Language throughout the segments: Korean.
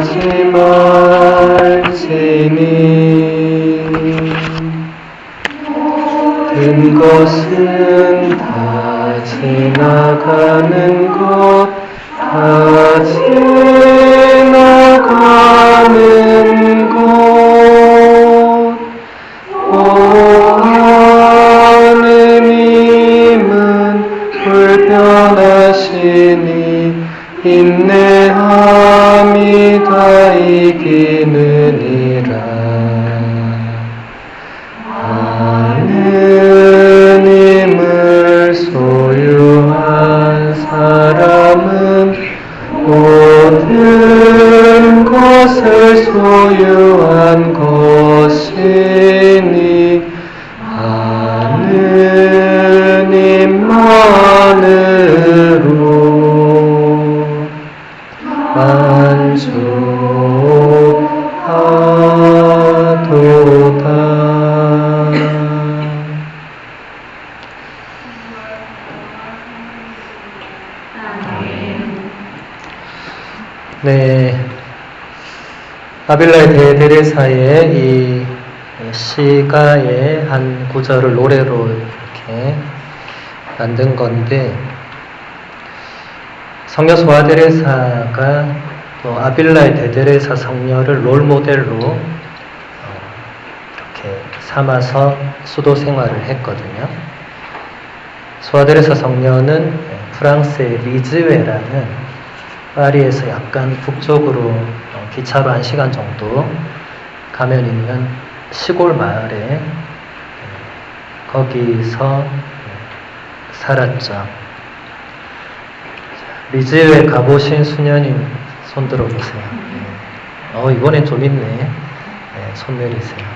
하지 말지니 모든 것은 다 지나가는 것 다 지나가는 것 오 하느님은 불변하시니 인내함이 다 이기느니라. 하느님을 소유한 사람은 모든 것을 소유한 것이니 하느님만으로 만족하도다. 네, 아빌라의 대데레사의 이 시가의 한 구절을 노래로 이렇게 만든 건데, 성녀 소아데레사가 또 아빌라의 대데레사 성녀를 롤모델로 이렇게 삼아서 수도 생활을 했거든요. 소아데레사 성녀는 프랑스의 리즈웨라는 파리에서 약간 북쪽으로 기차로 1시간 정도 가면 있는 시골 마을에 거기서 살았죠. 리즈에 가보신 수녀님 손 들어보세요. 이번엔 좀 있네. 손 내리세요.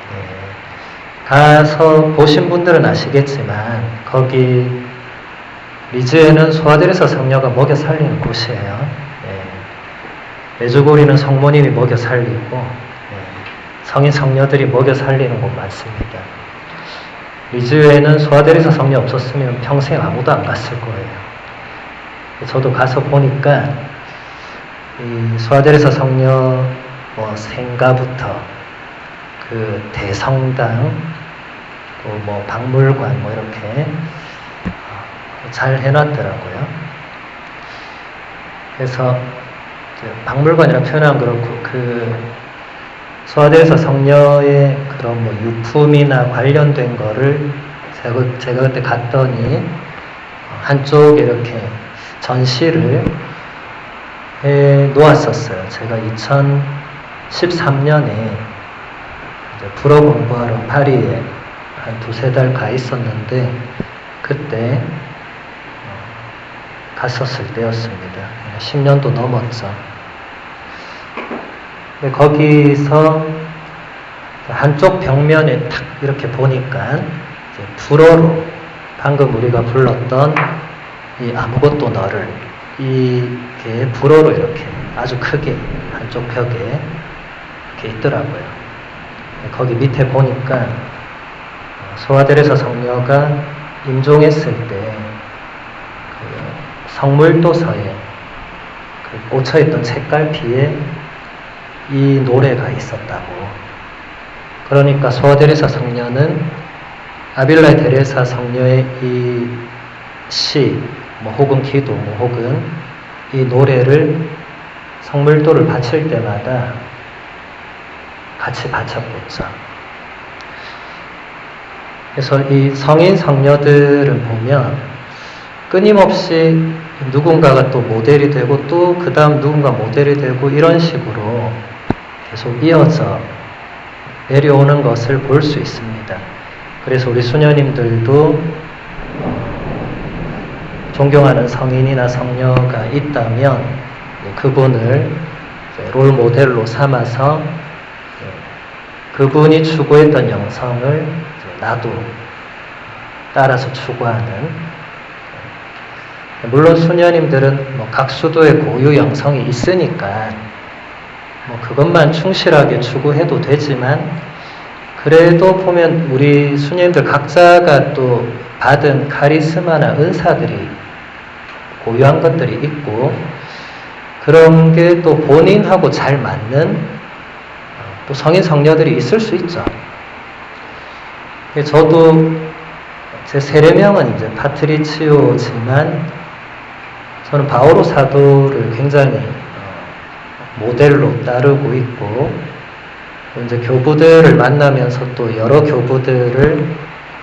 가서 보신 분들은 아시겠지만 거기 리즈에는 소아데레사 성녀가 먹여 살리는 곳이에요. 메주고리는 성모님이 먹여 살리고 성인 성녀들이 먹여 살리는 곳 많습니다. 리즈에는 소아데레사 성녀 없었으면 평생 아무도 안 갔을 거예요. 저도 가서 보니까 이 소아데레사 성녀 생가부터 그 대성당 또 박물관 이렇게 잘 해놨더라고요. 그래서 박물관이라 표현하면 그렇고 그 소아데레사 성녀의 그런 유품이나 관련된 거를 제가 그때 갔더니 한쪽에 이렇게 전시를 해 놓았었어요. 제가 2013년에 불어 공부하러 파리에 한 2-3달 가 있었는데 그때 갔었을 때였습니다. 10년도 넘었죠. 근데 거기서 한쪽 벽면에 탁 이렇게 보니까 불어로 방금 우리가 불렀던 이 아무것도 너를 이게 불어로 이렇게 아주 크게 한쪽 벽에 이렇게 있더라고요. 거기 밑에 보니까 소아데레사 성녀가 임종했을 때 성물도서에 꽂혀있던 책갈피에 이 노래가 있었다고. 그러니까 소아데레사 성녀는 아빌라의 데레사 성녀의 이 시, 혹은 기도, 혹은 이 노래를 성물도를 바칠 때마다 같이 바쳤겠죠. 그래서 이 성인 성녀들을 보면 끊임없이 누군가가 또 모델이 되고 또 그 다음 누군가 모델이 되고 이런 식으로 계속 이어져 내려오는 것을 볼 수 있습니다. 그래서 우리 수녀님들도 존경하는 성인이나 성녀가 있다면 그분을 롤 모델로 삼아서 그분이 추구했던 영성을 나도 따라서 추구하는, 물론 수녀님들은 각 수도의 고유 영성이 있으니까 그것만 충실하게 추구해도 되지만, 그래도 보면 우리 수녀님들 각자가 또 받은 카리스마나 은사들이 고유한 것들이 있고, 그런 게 또 본인하고 잘 맞는 또 성인 성녀들이 있을 수 있죠. 저도 제 세례명은 이제 파트리치오지만 저는 바오로 사도를 굉장히 모델로 따르고 있고, 이제 교부들을 만나면서 또 여러 교부들을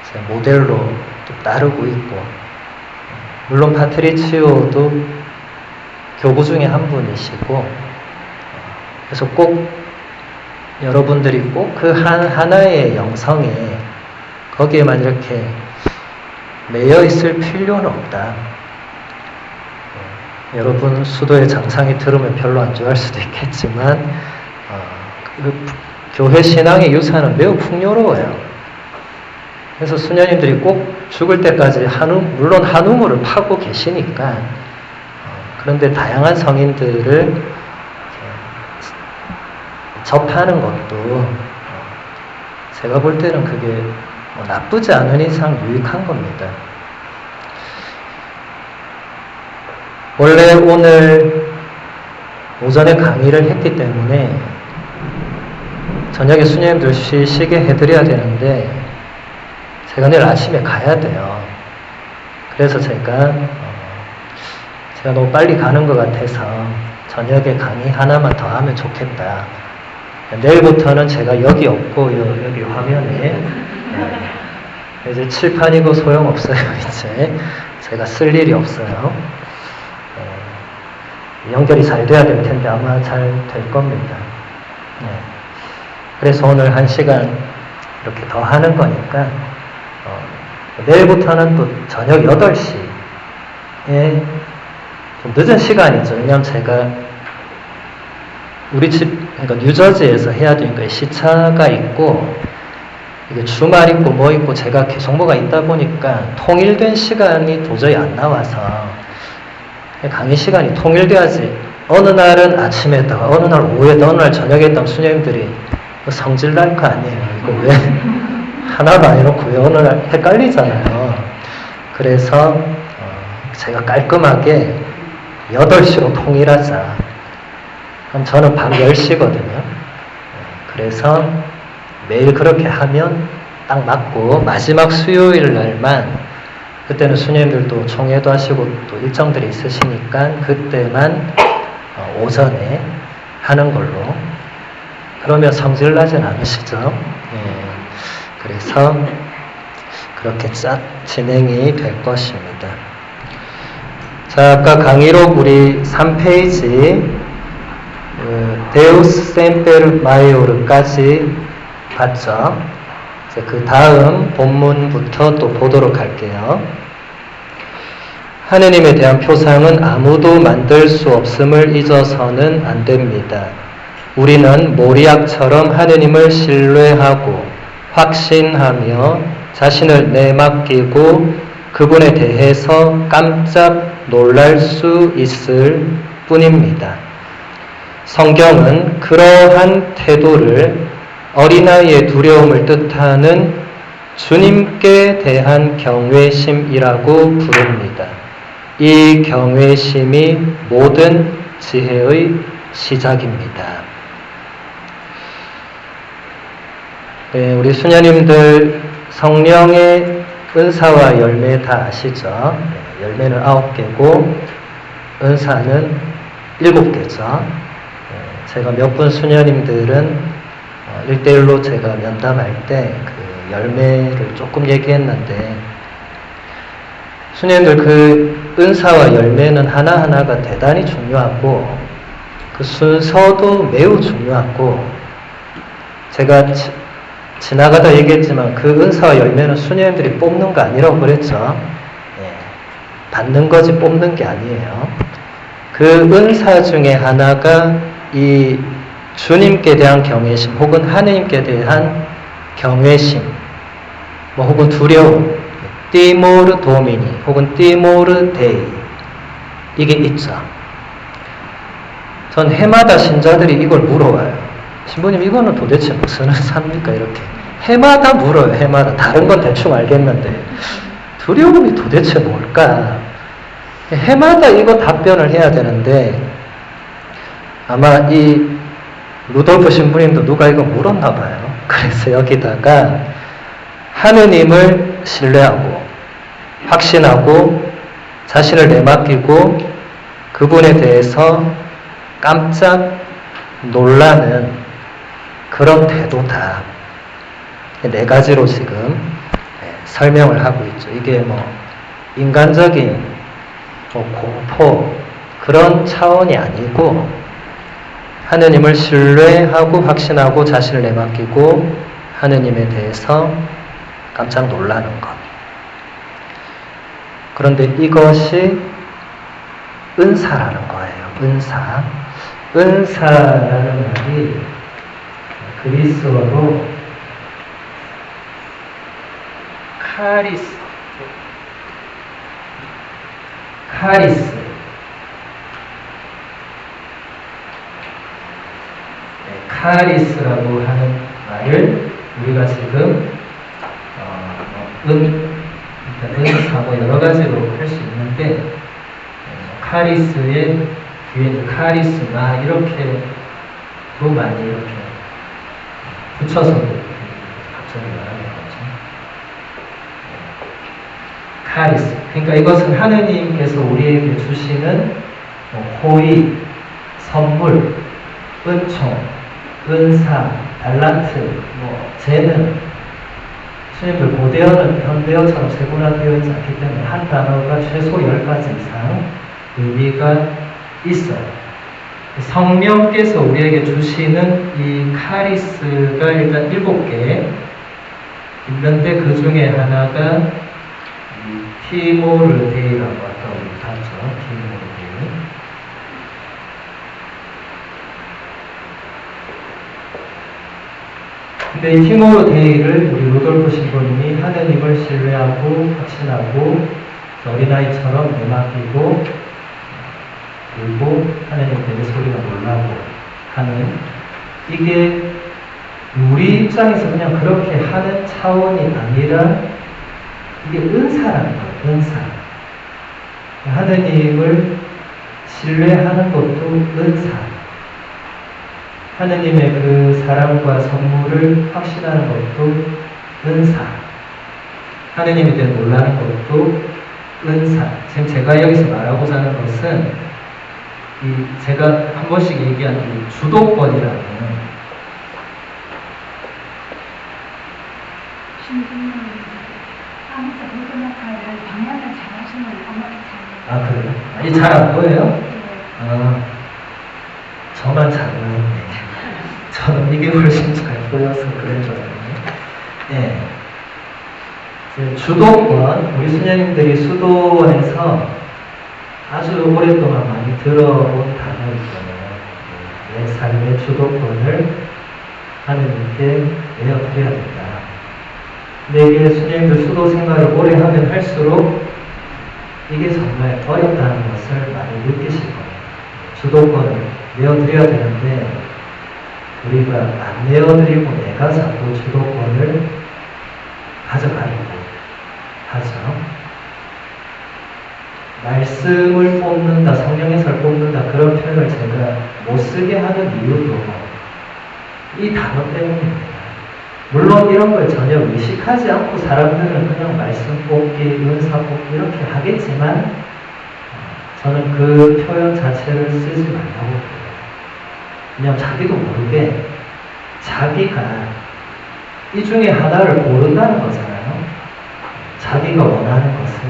이제 모델로 또 따르고 있고, 물론 파트리치오도 교부 중에 한 분이시고, 그래서 꼭 여러분들이 꼭 그 하나의 영성에 거기에만 이렇게 매여 있을 필요는 없다. 여러분 수도의 장상이 들으면 별로 안 좋아할 수도 있겠지만 그 교회 신앙의 유산은 매우 풍요로워요. 그래서 수녀님들이 꼭 죽을 때까지 물론 한우물을 파고 계시니까 그런데 다양한 성인들을 접하는 것도 제가 볼 때는 그게 나쁘지 않은 이상 유익한 겁니다. 원래 오늘 오전에 강의를 했기 때문에 저녁에 수녀님들 쉬게 해드려야 되는데 제가 내일 아침에 가야 돼요. 그래서 제가 너무 빨리 가는 것 같아서 저녁에 강의 하나만 더 하면 좋겠다. 내일부터는 제가 여기 없고 여기 화면에 이제 칠판이고 소용없어요. 이제 제가 쓸 일이 없어요. 연결이 잘 돼야 될 텐데 아마 잘 될 겁니다. 그래서 오늘 1시간 이렇게 더 하는 거니까 내일부터는 또 저녁 8시에 좀 늦은 시간이죠. 왜냐면 제가 우리 집, 그러니까 뉴저지에서 해야 되니까 시차가 있고 이게 주말 있고 뭐 있고 제가 계속 뭐가 있다 보니까 통일된 시간이 도저히 안 나와서 강의 시간이 통일돼야지. 어느 날은 아침에 했다가 어느 날 오후에 했다가 어느 날 저녁에 했다가 수녀님들이 성질 날 거 아니에요. 이거 왜 하나도 안 해놓고 왜 어느 날 헷갈리잖아요. 그래서 제가 깔끔하게 8시로 통일하자. 그럼 저는 밤 10시거든요. 그래서 매일 그렇게 하면 딱 맞고 마지막 수요일 날만 그때는 수녀님들도 총회도 하시고 또 일정들이 있으시니까 그때만 오전에 하는 걸로. 그러면 성질 나진 않으시죠? 그래서 그렇게 쫙 진행이 될 것입니다. 자, 아까 강의록 우리 3페이지 데우스 셈페르 마이오르까지 봤죠? 그 다음 본문부터 또 보도록 할게요. 하느님에 대한 표상은 아무도 만들 수 없음을 잊어서는 안 됩니다. 우리는 모리약처럼 하느님을 신뢰하고 확신하며 자신을 내맡기고 그분에 대해서 깜짝 놀랄 수 있을 뿐입니다. 성경은 그러한 태도를 어린아이의 두려움을 뜻하는 주님께 대한 경외심이라고 부릅니다. 이 경외심이 모든 지혜의 시작입니다. 네, 우리 수녀님들 성령의 은사와 열매 다 아시죠? 네, 열매는 9개고 은사는 7개죠. 제가 몇 분 수녀님들은 1대1로 제가 면담할 때 그 열매를 조금 얘기했는데 수녀님들 그 은사와 열매는 하나하나가 대단히 중요하고 그 순서도 매우 중요하고 제가 지나가다 얘기했지만 그 은사와 열매는 수녀님들이 뽑는 거 아니라고 그랬죠. 받는 거지 뽑는 게 아니에요. 그 은사 중에 하나가 이 주님께 대한 경외심 혹은 하느님께 대한 경외심 혹은 두려움 티모르 도미니 혹은 티모르 데이 이게 있죠. 전 해마다 신자들이 이걸 물어봐요. 신부님 이거는 도대체 무슨 의사입니까? 이렇게 해마다 물어요. 해마다. 다른 건 대충 알겠는데 두려움이 도대체 뭘까? 해마다 이거 답변을 해야 되는데 아마 이 루돌프 신부님도 누가 이거 물었나 봐요. 그래서 여기다가 하느님을 신뢰하고 확신하고 자신을 내맡기고 그분에 대해서 깜짝 놀라는 그런 태도다. 네 가지로 지금 설명을 하고 있죠. 이게 뭐 인간적인 공포 그런 차원이 아니고 하느님을 신뢰하고 확신하고 자신을 내맡기고 하느님에 대해서 깜짝 놀라는 것. 그런데 이것이 은사라는 거예요. 은사. 은사라는 말이 그리스어로 카리스. 카리스라고 하는 말을 우리가 지금 은사 뭐 여러 가지로 할 수 있는데 카리스의 뒤에 카리스마 이렇게도 많이 이렇게 붙여서 갑자기 말하는 거죠. 카리스. 그러니까 이것은 하느님께서 우리에게 주시는 호의, 선물, 은총, 은사, 달란트, 재능. 스님들 고대어는 현대어처럼 세분화되어 있지 않기 때문에 한 단어가 최소 10가지 이상 의미가 있어요. 성령께서 우리에게 주시는 이 카리스가 일단 7개 있는데 그 중에 하나가 티모르데이라고 아까 우리 봤죠. 티모르데이. 근데 이 티모르데이를 우리 루돌프 신부님이 하느님을 신뢰하고 확신하고 어린아이처럼 내맡기고 그리고 하느님 때문에 소리가 놀라고 하는 이게 우리 입장에서 그냥 그렇게 하는 차원이 아니라 이게 은사라는 거예요. 은사. 하느님을 신뢰하는 것도 은사. 하느님의 그 사랑과 선물을 확신하는 것도 은사. 하느님에 대해 놀라는 것도 은사. 지금 제가 여기서 말하고자 하는 것은 제가 한 번씩 얘기한 이 주도권이라는 방향을 잘 하시는 엄마가 잘. 아, 그래요? 이 잘 안 보여요? 네. 저만 잘 보였네. 저는 이게 훨씬 잘 보여서 그런 줄 알았네. 네. 주도권, 우리 수녀님들이 수도원에서 아주 오랫동안 많이 들어온 단어이잖아요. 내 삶의 주도권을 하느님께 내어드려야 된다. 근데 이게 수녀님들 수도 생활을 오래 하면 할수록 이게 정말 어렵다는 것을 많이 느끼실 거예요. 주도권을 내어드려야 되는데 우리가 안 내어드리고 내가 자꾸 주도권을 가져가려고 하죠. 말씀을 뽑는다, 성경 해설 뽑는다 그런 표현을 제가 못 쓰게 하는 이유도 이 단어 때문입니다. 물론 이런 걸 전혀 의식하지 않고 사람들은 그냥 말씀 뽑기, 은사 뽑기 이렇게 하겠지만 저는 그 표현 자체를 쓰지 말라고 해요. 그냥 자기도 모르게 자기가 이 중에 하나를 고른다는 거잖아요. 자기가 원하는 것을.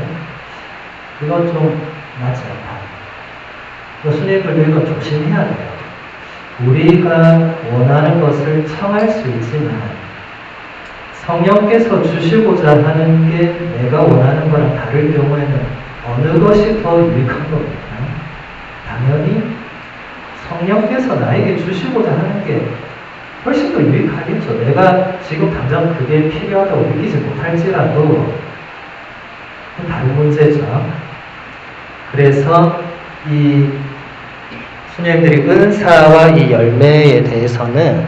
이건 좀 맞지 않다. 스님들도 이건 조심해야 돼요. 우리가 원하는 것을 청할 수 있지만 성령께서 주시고자 하는 게 내가 원하는 거랑 다를 경우에는 어느 것이 더 유익한 겁니까? 당연히 성령께서 나에게 주시고자 하는 게 훨씬 더 유익하겠죠. 내가 지금 당장 그게 필요하다고 느끼지 못할지라도 다른 문제죠. 그래서 이 수녀님들이 은사와 이 열매에 대해서는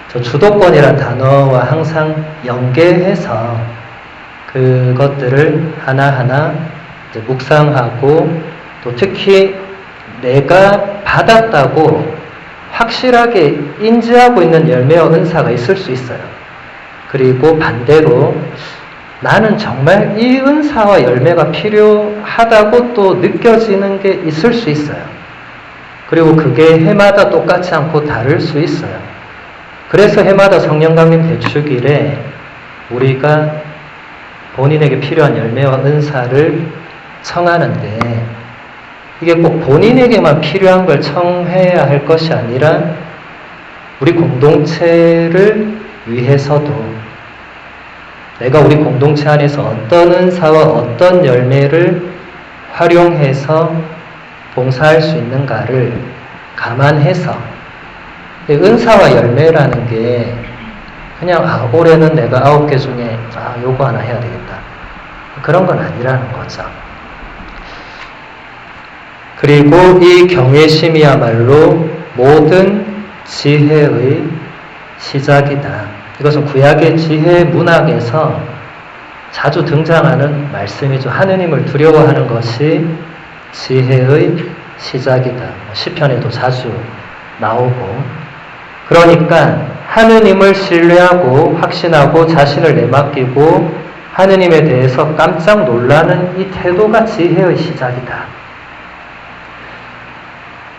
저 주도권이란 단어와 항상 연계해서 그것들을 하나하나 이제 묵상하고 또 특히 내가 받았다고 확실하게 인지하고 있는 열매와 은사가 있을 수 있어요. 그리고 반대로 나는 정말 이 은사와 열매가 필요하다고 또 느껴지는 게 있을 수 있어요. 그리고 그게 해마다 똑같지 않고 다를 수 있어요. 그래서 해마다 성령 강림 대축일에 우리가 본인에게 필요한 열매와 은사를 청하는데 이게 꼭 본인에게만 필요한 걸 청해야 할 것이 아니라 우리 공동체를 위해서도 내가 우리 공동체 안에서 어떤 은사와 어떤 열매를 활용해서 봉사할 수 있는가를 감안해서 은사와 열매라는 게 그냥 올해는 내가 9개 중에 요거 하나 해야 되겠다 그런 건 아니라는 거죠. 그리고 이 경외심이야말로 모든 지혜의 시작이다. 이것은 구약의 지혜 문학에서 자주 등장하는 말씀이죠. 하느님을 두려워하는 것이 지혜의 시작이다. 시편에도 자주 나오고. 그러니까 하느님을 신뢰하고 확신하고 자신을 내맡기고 하느님에 대해서 깜짝 놀라는 이 태도가 지혜의 시작이다.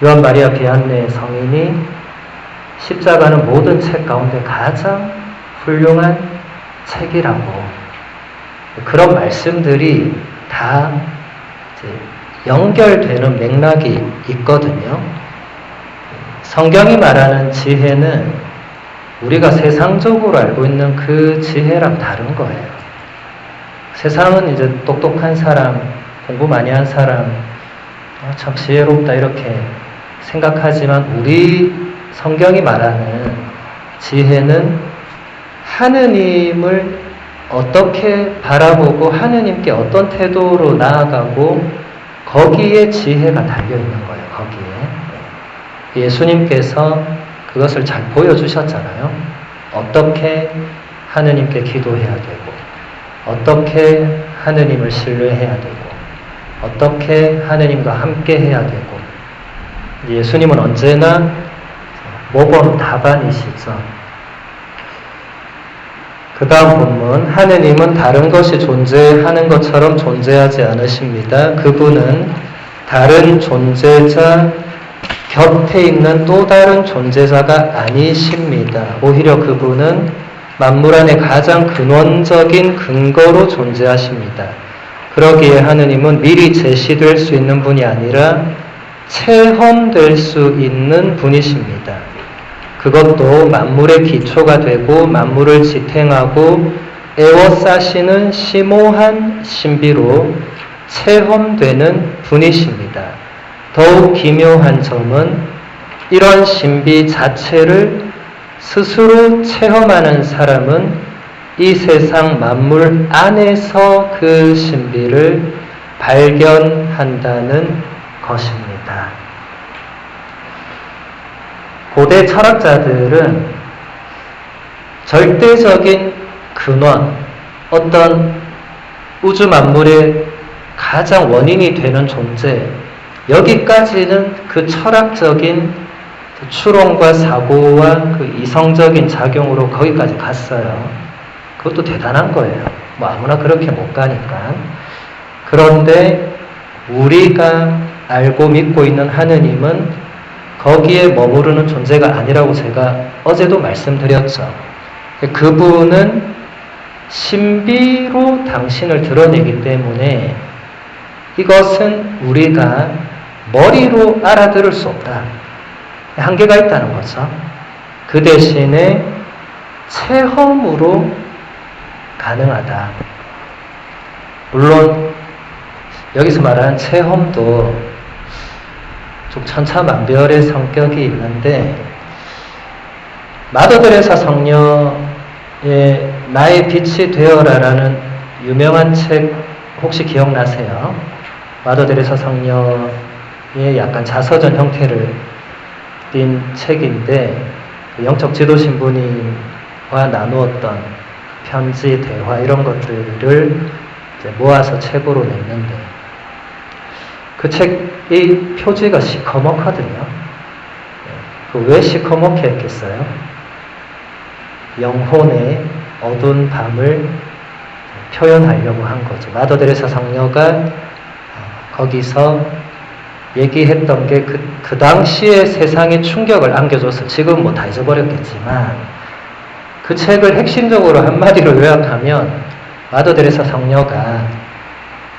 요한 마리아 비안네 성인이 십자가는 모든 책 가운데 가장 훌륭한 책이라고 그런 말씀들이 다 연결되는 맥락이 있거든요. 성경이 말하는 지혜는 우리가 세상적으로 알고 있는 그 지혜랑 다른 거예요. 세상은 이제 똑똑한 사람, 공부 많이 한 사람, 참 지혜롭다 이렇게 생각하지만 우리 성경이 말하는 지혜는 하느님을 어떻게 바라보고 하느님께 어떤 태도로 나아가고 거기에 지혜가 달려있는 거예요. 거기에 예수님께서 그것을 잘 보여주셨잖아요. 어떻게 하느님께 기도해야 되고 어떻게 하느님을 신뢰해야 되고 어떻게 하느님과 함께 해야 되고 예수님은 언제나 모범 답안이시죠. 그 다음 본문 하느님은 다른 것이 존재하는 것처럼 존재하지 않으십니다. 그분은 다른 존재자 곁에 있는 또 다른 존재자가 아니십니다. 오히려 그분은 만물 안에 가장 근원적인 근거로 존재하십니다. 그러기에 하느님은 미리 제시될 수 있는 분이 아니라 체험될 수 있는 분이십니다. 그것도 만물의 기초가 되고 만물을 지탱하고 에워싸시는 심오한 신비로 체험되는 분이십니다. 더욱 기묘한 점은 이런 신비 자체를 스스로 체험하는 사람은 이 세상 만물 안에서 그 신비를 발견한다는 것입니다. 고대 철학자들은 절대적인 근원, 어떤 우주 만물의 가장 원인이 되는 존재, 여기까지는 그 철학적인 추론과 사고와 그 이성적인 작용으로 거기까지 갔어요. 그것도 대단한 거예요. 뭐 아무나 그렇게 못 가니까. 그런데 우리가 알고 믿고 있는 하느님은 거기에 머무르는 존재가 아니라고 제가 어제도 말씀드렸죠. 그분은 신비로 당신을 드러내기 때문에 이것은 우리가 머리로 알아들을 수 없다. 한계가 있다는 거죠. 그 대신에 체험으로 가능하다. 물론 여기서 말하는 체험도 좀 천차만별의 성격이 있는데 마더 데레사 성녀의 나의 빛이 되어라라는 유명한 책 혹시 기억나세요? 마더 데레사 성녀의 약간 자서전 형태를 띈 책인데 영적 지도 신부님과 나누었던 편지, 대화 이런 것들을 이제 모아서 책으로 냈는데 그 책의 표지가 시커멓거든요. 왜 시커멓게 했겠어요? 영혼의 어두운 밤을 표현하려고 한 거죠. 마더 데레사 성녀가 거기서 얘기했던 게 그 당시에 세상에 충격을 안겨줘서 지금 뭐 다 잊어버렸겠지만 그 책을 핵심적으로 한마디로 요약하면 마더 데레사 성녀가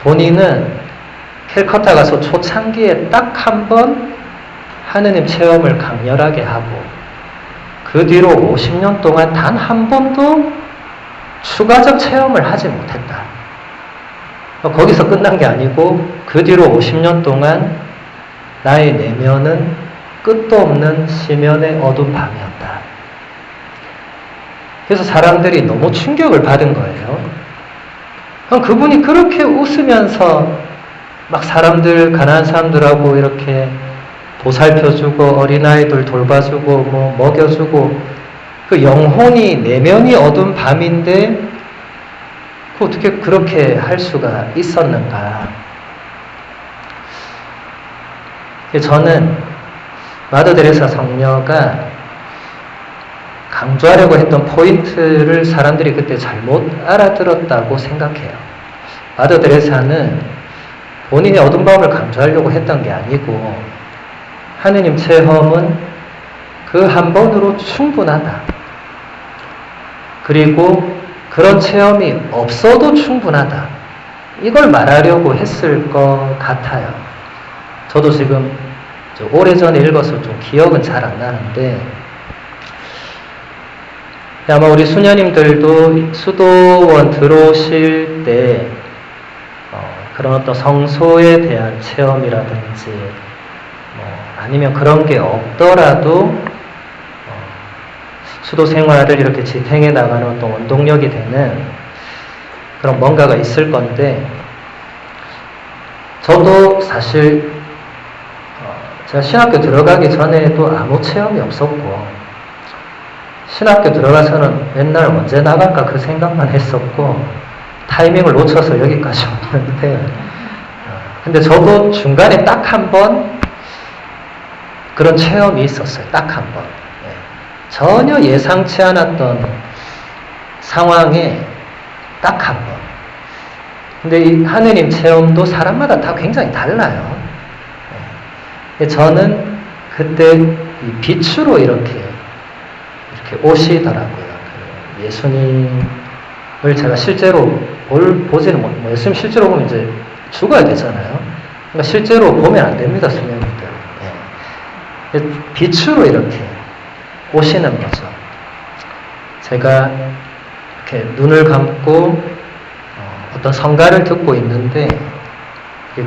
본인은 캘커타 가서 초창기에 딱 한 번 하느님 체험을 강렬하게 하고 그 뒤로 50년 동안 단 한 번도 추가적 체험을 하지 못했다. 거기서 끝난 게 아니고 그 뒤로 50년 동안 나의 내면은 끝도 없는 심연의 어두운 밤이었다. 그래서 사람들이 너무 충격을 받은 거예요. 그럼 그분이 그렇게 웃으면서 막 사람들, 가난한 사람들하고 이렇게 보살펴주고 어린아이들 돌봐주고 뭐 먹여주고 그 영혼이 내면이 어두운 밤인데 그 어떻게 그렇게 할 수가 있었는가? 저는 마더 데레사 성녀가 강조하려고 했던 포인트를 사람들이 그때 잘못 알아들었다고 생각해요. 마더 데레사는 본인의 어두운 밤을 강조하려고 했던 게 아니고 하느님 체험은 그 한 번으로 충분하다. 그리고 그런 체험이 없어도 충분하다. 이걸 말하려고 했을 것 같아요. 저도 지금 오래전에 읽어서 좀 기억은 잘 안 나는데 아마 우리 수녀님들도 수도원 들어오실 때 그런 어떤 성소에 대한 체험이라든지 아니면 그런 게 없더라도 수도 생활을 이렇게 지탱해 나가는 어떤 원동력이 되는 그런 뭔가가 있을 건데 저도 사실 제가 신학교 들어가기 전에도 아무 체험이 없었고 신학교 들어가서는 맨날 언제 나갈까 그 생각만 했었고 타이밍을 놓쳐서 여기까지 왔는데 근데 저도 중간에 딱 한 번 그런 체험이 있었어요. 딱 한 번. 전혀 예상치 않았던 상황에 딱 한 번. 근데 이 하느님 체험도 사람마다 다 굉장히 달라요. 저는 그때 이 빛으로 이렇게 오시더라고요. 예수님을 제가 실제로 보지는 못해요. 예수님 실제로 보면 이제 죽어야 되잖아요. 그러니까 실제로 보면 안 됩니다, 수녀님들. 빛으로 이렇게 오시는 거죠. 제가 이렇게 눈을 감고 어떤 성가를 듣고 있는데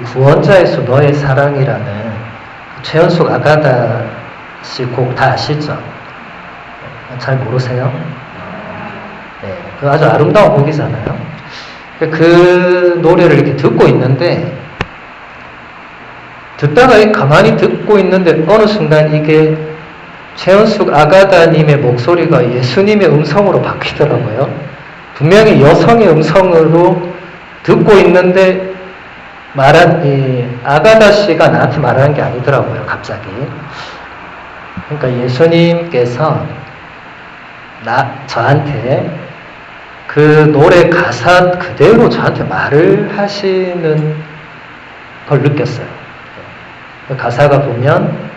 구원자 예수 너의 사랑이라는 최연숙 아가다 씨 곡 다 아시죠? 잘 모르세요? 네, 그 아주 아름다운 곡이잖아요. 그 노래를 이렇게 듣고 있는데 듣다가 가만히 듣고 있는데 어느 순간 이게 최연숙 아가다님의 목소리가 예수님의 음성으로 바뀌더라고요. 분명히 여성의 음성으로 듣고 있는데 이 아가다 씨가 나한테 말하는 게 아니더라고요, 갑자기. 그러니까 예수님께서 저한테 그 노래 가사 그대로 저한테 말을 하시는 걸 느꼈어요. 그 가사가 보면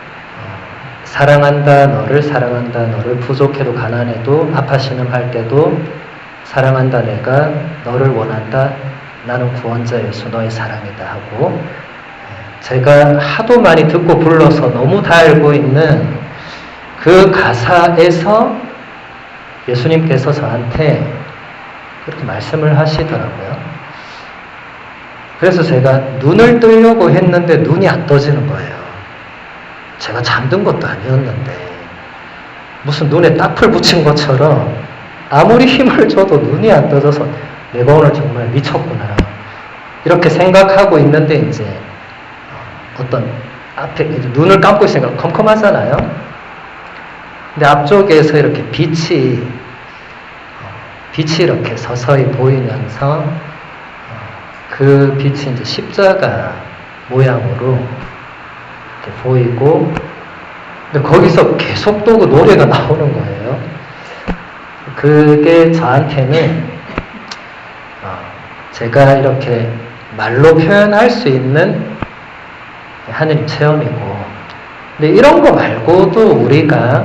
사랑한다 너를 부족해도 가난해도 아파시는 발 때도 사랑한다 내가 너를 원한다 나는 구원자 예수 너의 사랑이다 하고 제가 하도 많이 듣고 불러서 너무 다 알고 있는 그 가사에서 예수님께서 저한테 그렇게 말씀을 하시더라고요. 그래서 제가 눈을 뜨려고 했는데 눈이 안 떠지는 거예요. 제가 잠든 것도 아니었는데 무슨 눈에 딱풀 붙인 것처럼 아무리 힘을 줘도 눈이 안 떠져서 내가 오늘 정말 미쳤구나 이렇게 생각하고 있는데 이제 어떤 앞에 이제 눈을 감고 있으니까 컴컴하잖아요. 근데 앞쪽에서 이렇게 빛이 이렇게 서서히 보이면서 그 빛이 이제 십자가 모양으로 이렇게 보이고 근데 거기서 계속 또 그 노래가 나오는 거예요. 그게 저한테는 제가 이렇게 말로 표현할 수 있는 하느님 체험이고, 근데 이런 거 말고도 우리가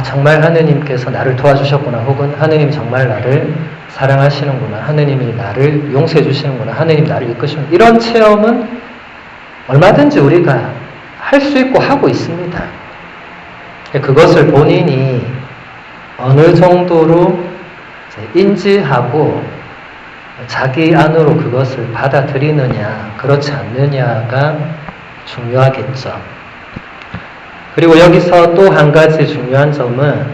정말 하느님께서 나를 도와주셨구나, 혹은 하느님 정말 나를 사랑하시는구나, 하느님이 나를 용서해 주시는구나, 하느님 나를 이끄시는, 이런 체험은 얼마든지 우리가 할 수 있고 하고 있습니다. 그것을 본인이 어느 정도로 인지하고 자기 안으로 그것을 받아들이느냐, 그렇지 않느냐가 중요하겠죠. 그리고 여기서 또 한 가지 중요한 점은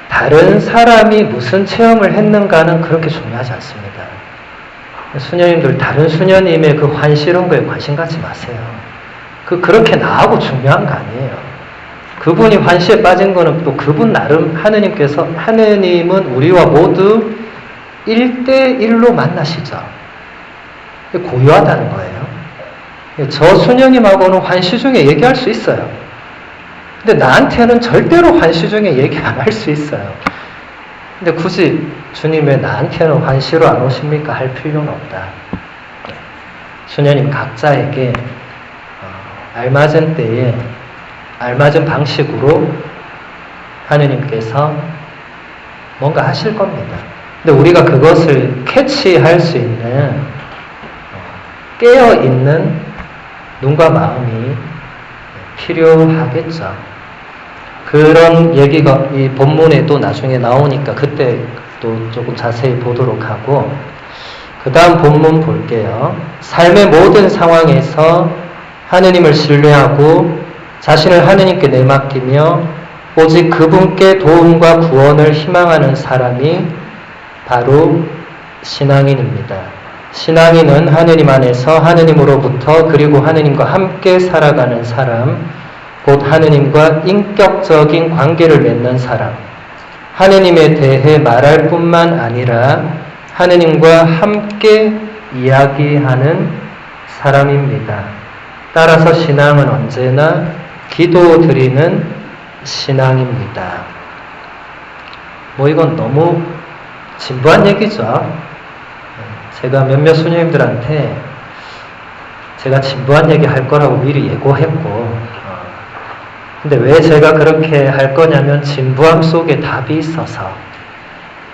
다른 사람이 무슨 체험을 했는가는 그렇게 중요하지 않습니다. 수녀님들, 다른 수녀님의 그 환시른 거에 관심 갖지 마세요. 그렇게 나하고 중요한 거 아니에요. 그분이 환시에 빠진 거는 또 그분 나름 하느님께서, 하느님은 우리와 모두 1대1로 만나시죠. 고유하다는 거예요. 저 수녀님하고는 환시 중에 얘기할 수 있어요. 근데 나한테는 절대로 환시 중에 얘기 안 할 수 있어요. 근데 굳이 주님 왜 나한테는 환시로 안 오십니까? 할 필요는 없다. 수녀님 각자에게 알맞은 때에 알맞은 방식으로 하느님께서 뭔가 하실 겁니다. 근데 우리가 그것을 캐치할 수 있는 깨어있는 눈과 마음이 필요하겠죠. 그런 얘기가 이 본문에 또 나중에 나오니까 그때 또 조금 자세히 보도록 하고, 그 다음 본문 볼게요. 삶의 모든 상황에서 하느님을 신뢰하고 자신을 하느님께 내맡기며 오직 그분께 도움과 구원을 희망하는 사람이 바로 신앙인입니다. 신앙인은 하느님 안에서 하느님으로부터 그리고 하느님과 함께 살아가는 사람, 곧 하느님과 인격적인 관계를 맺는 사람, 하느님에 대해 말할 뿐만 아니라 하느님과 함께 이야기하는 사람입니다. 따라서 신앙은 언제나 기도드리는 신앙입니다. 이건 너무 진부한 얘기죠. 제가 몇몇 수녀님들한테 제가 진부한 얘기 할 거라고 미리 예고했고, 근데 왜 제가 그렇게 할 거냐면 진부함 속에 답이 있어서,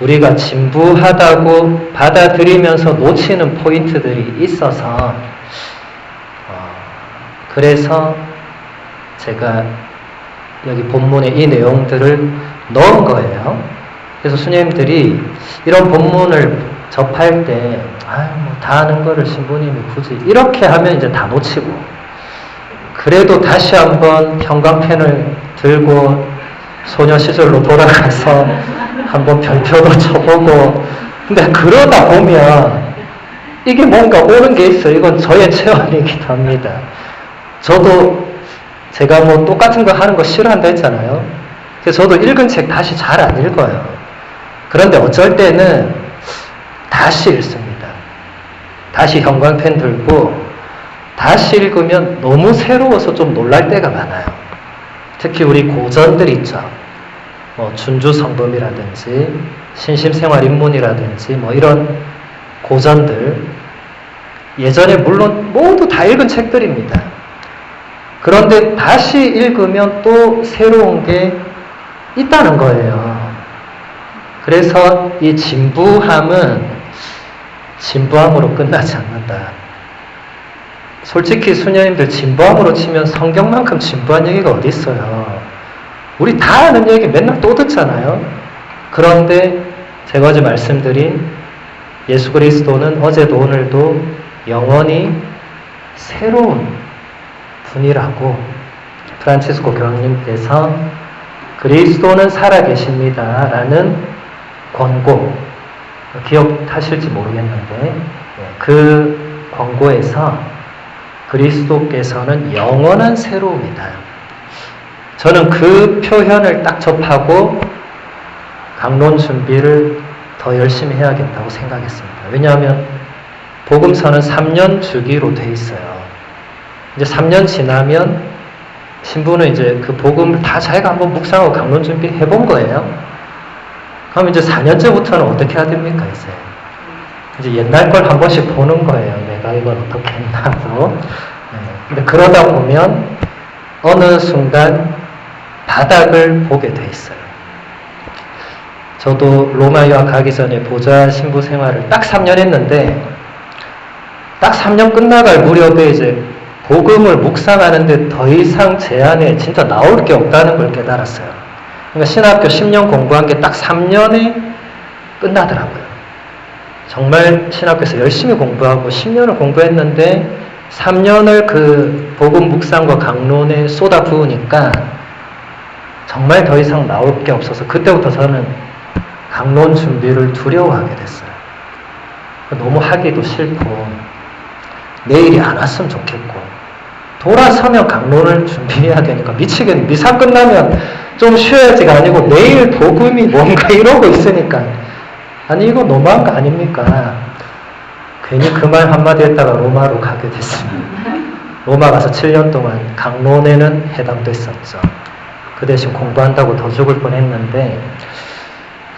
우리가 진부하다고 받아들이면서 놓치는 포인트들이 있어서, 그래서 제가 여기 본문에 이 내용들을 넣은 거예요. 그래서 수녀님들이 이런 본문을 접할 때 다 아는 거를 신부님이 굳이 이렇게 하면 이제 다 놓치고, 그래도 다시 한번 형광펜을 들고 소녀 시절로 돌아가서 한번 별표도 쳐보고, 근데 그러다 보면 이게 뭔가 오는 게 있어요. 이건 저의 체험이기도 합니다. 저도 제가 똑같은 거 하는 거 싫어한다 했잖아요. 그래서 저도 읽은 책 다시 잘 안 읽어요. 그런데 어쩔 때는 다시 읽습니다. 다시 형광펜 들고 다시 읽으면 너무 새로워서 좀 놀랄 때가 많아요. 특히 우리 고전들 있죠. 준주 성범이라든지 신심생활입문이라든지 이런 고전들, 예전에 물론 모두 다 읽은 책들입니다. 그런데 다시 읽으면 또 새로운 게 있다는 거예요. 그래서 이 진부함은 진부함으로 끝나지 않는다. 솔직히 수녀님들 진부함으로 치면 성경만큼 진부한 얘기가 어디 있어요. 우리 다 아는 얘기 맨날 또 듣잖아요. 그런데 제가 어제 말씀드린 예수 그리스도는 어제도 오늘도 영원히 새로운 분이라고 프란치스코 교황님께서 그리스도는 살아계십니다 라는 권고, 기억하실지 모르겠는데 그 권고에서 그리스도께서는 영원한 새로움이다. 저는 그 표현을 딱 접하고 강론 준비를 더 열심히 해야겠다고 생각했습니다. 왜냐하면 복음서는 3년 주기로 돼 있어요. 이제 3년 지나면 신부는 이제 그 복음을 다 자기가 한번 묵상하고 강론 준비해 본 거예요. 그럼 이제 4년째부터는 어떻게 해야 됩니까, 이제 옛날 걸 한 번씩 보는 거예요. 내가 이걸 어떻게 했나고. 근데 그러다 보면 어느 순간 바닥을 보게 돼 있어요. 저도 로마 유학 가기 전에 보좌 신부 생활을 딱 3년 했는데, 딱 3년 끝나갈 무렵에 이제 복음을 묵상하는데 더 이상 제 안에 진짜 나올 게 없다는 걸 깨달았어요. 그러니까 신학교 10년 공부한 게 딱 3년에 끝나더라고요. 정말 신학교에서 열심히 공부하고 10년을 공부했는데 3년을 그 복음 묵상과 강론에 쏟아 부으니까 정말 더 이상 나올 게 없어서 그때부터 저는 강론 준비를 두려워하게 됐어요. 너무 하기도 싫고 내일이 안 왔으면 좋겠고 돌아서면 강론을 준비해야 되니까 미치겠네. 미사 끝나면 좀 쉬어야지가 아니고 내일 복음이 뭔가 이러고 있으니까 아니 이거 너무한 거 아닙니까? 괜히 그 말 한마디 했다가 로마로 가게 됐습니다. 로마 가서 7년 동안 강론에는 해당됐었죠. 그 대신 공부한다고 더 죽을 뻔했는데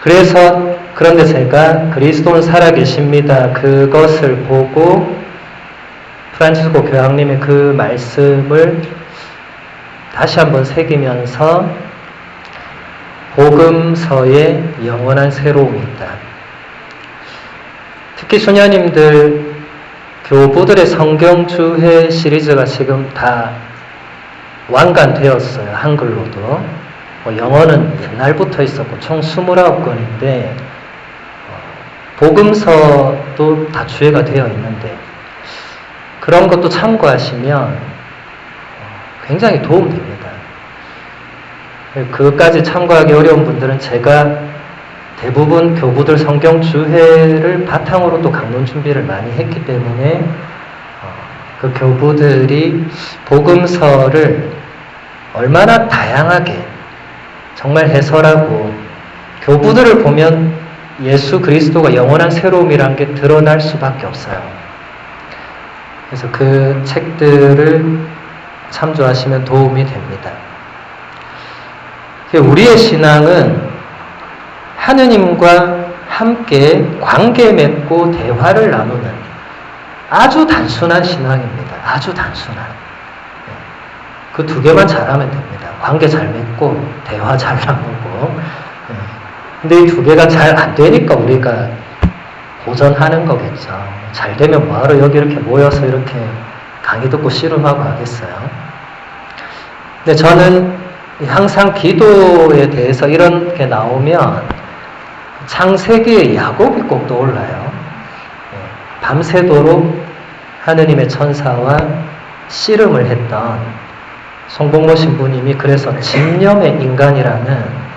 그래서 그런데 제가 그리스도는 살아계십니다. 그것을 보고 프란치스코 교황님의 그 말씀을 다시 한번 새기면서 복음서에 영원한 새로움이 있다. 특히 수녀님들 교부들의 성경주해 시리즈가 지금 다 완간되었어요. 한글로도. 영어는 옛날부터 있었고 총 29권인데 복음서도 다 주해가 되어 있는데 그런 것도 참고하시면 굉장히 도움됩니다. 그것까지 참고하기 어려운 분들은 제가 대부분 교부들 성경 주해를 바탕으로 또 강론 준비를 많이 했기 때문에 그 교부들이 복음서를 얼마나 다양하게 정말 해설하고 교부들을 보면 예수 그리스도가 영원한 새로움이란 게 드러날 수밖에 없어요. 그래서 그 책들을 참조하시면 도움이 됩니다. 우리의 신앙은 하느님과 함께 관계 맺고 대화를 나누는 아주 단순한 신앙입니다. 아주 단순한. 그 두 개만 잘하면 됩니다. 관계 잘 맺고 대화 잘 나누고. 근데 이 두 개가 잘 안 되니까 우리가 고전하는 거겠죠. 잘 되면 뭐하러 여기 이렇게 모여서 이렇게 강의 듣고 씨름하고 하겠어요. 근데 저는 항상 기도에 대해서 이런 게 나오면 창세기의 야곱이 꼭 떠올라요. 밤새도록 하느님의 천사와 씨름을 했던 송복모 신부님이 그래서 집념의 인간이라는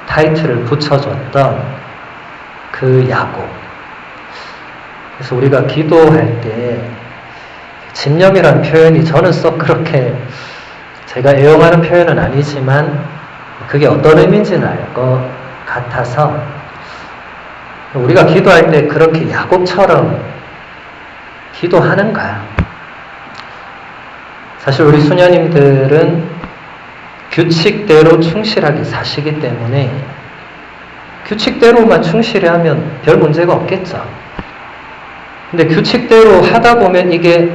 타이틀을 붙여줬던 그 야곱. 그래서 우리가 기도할 때 집념이라는 표현이 저는 썩 그렇게 제가 애용하는 표현은 아니지만 그게 어떤 의미인지는 알 것 같아서 우리가 기도할 때 그렇게 야곱처럼 기도하는가? 사실 우리 수녀님들은 규칙대로 충실하게 사시기 때문에 규칙대로만 충실하면 별 문제가 없겠죠. 근데 규칙대로 하다 보면 이게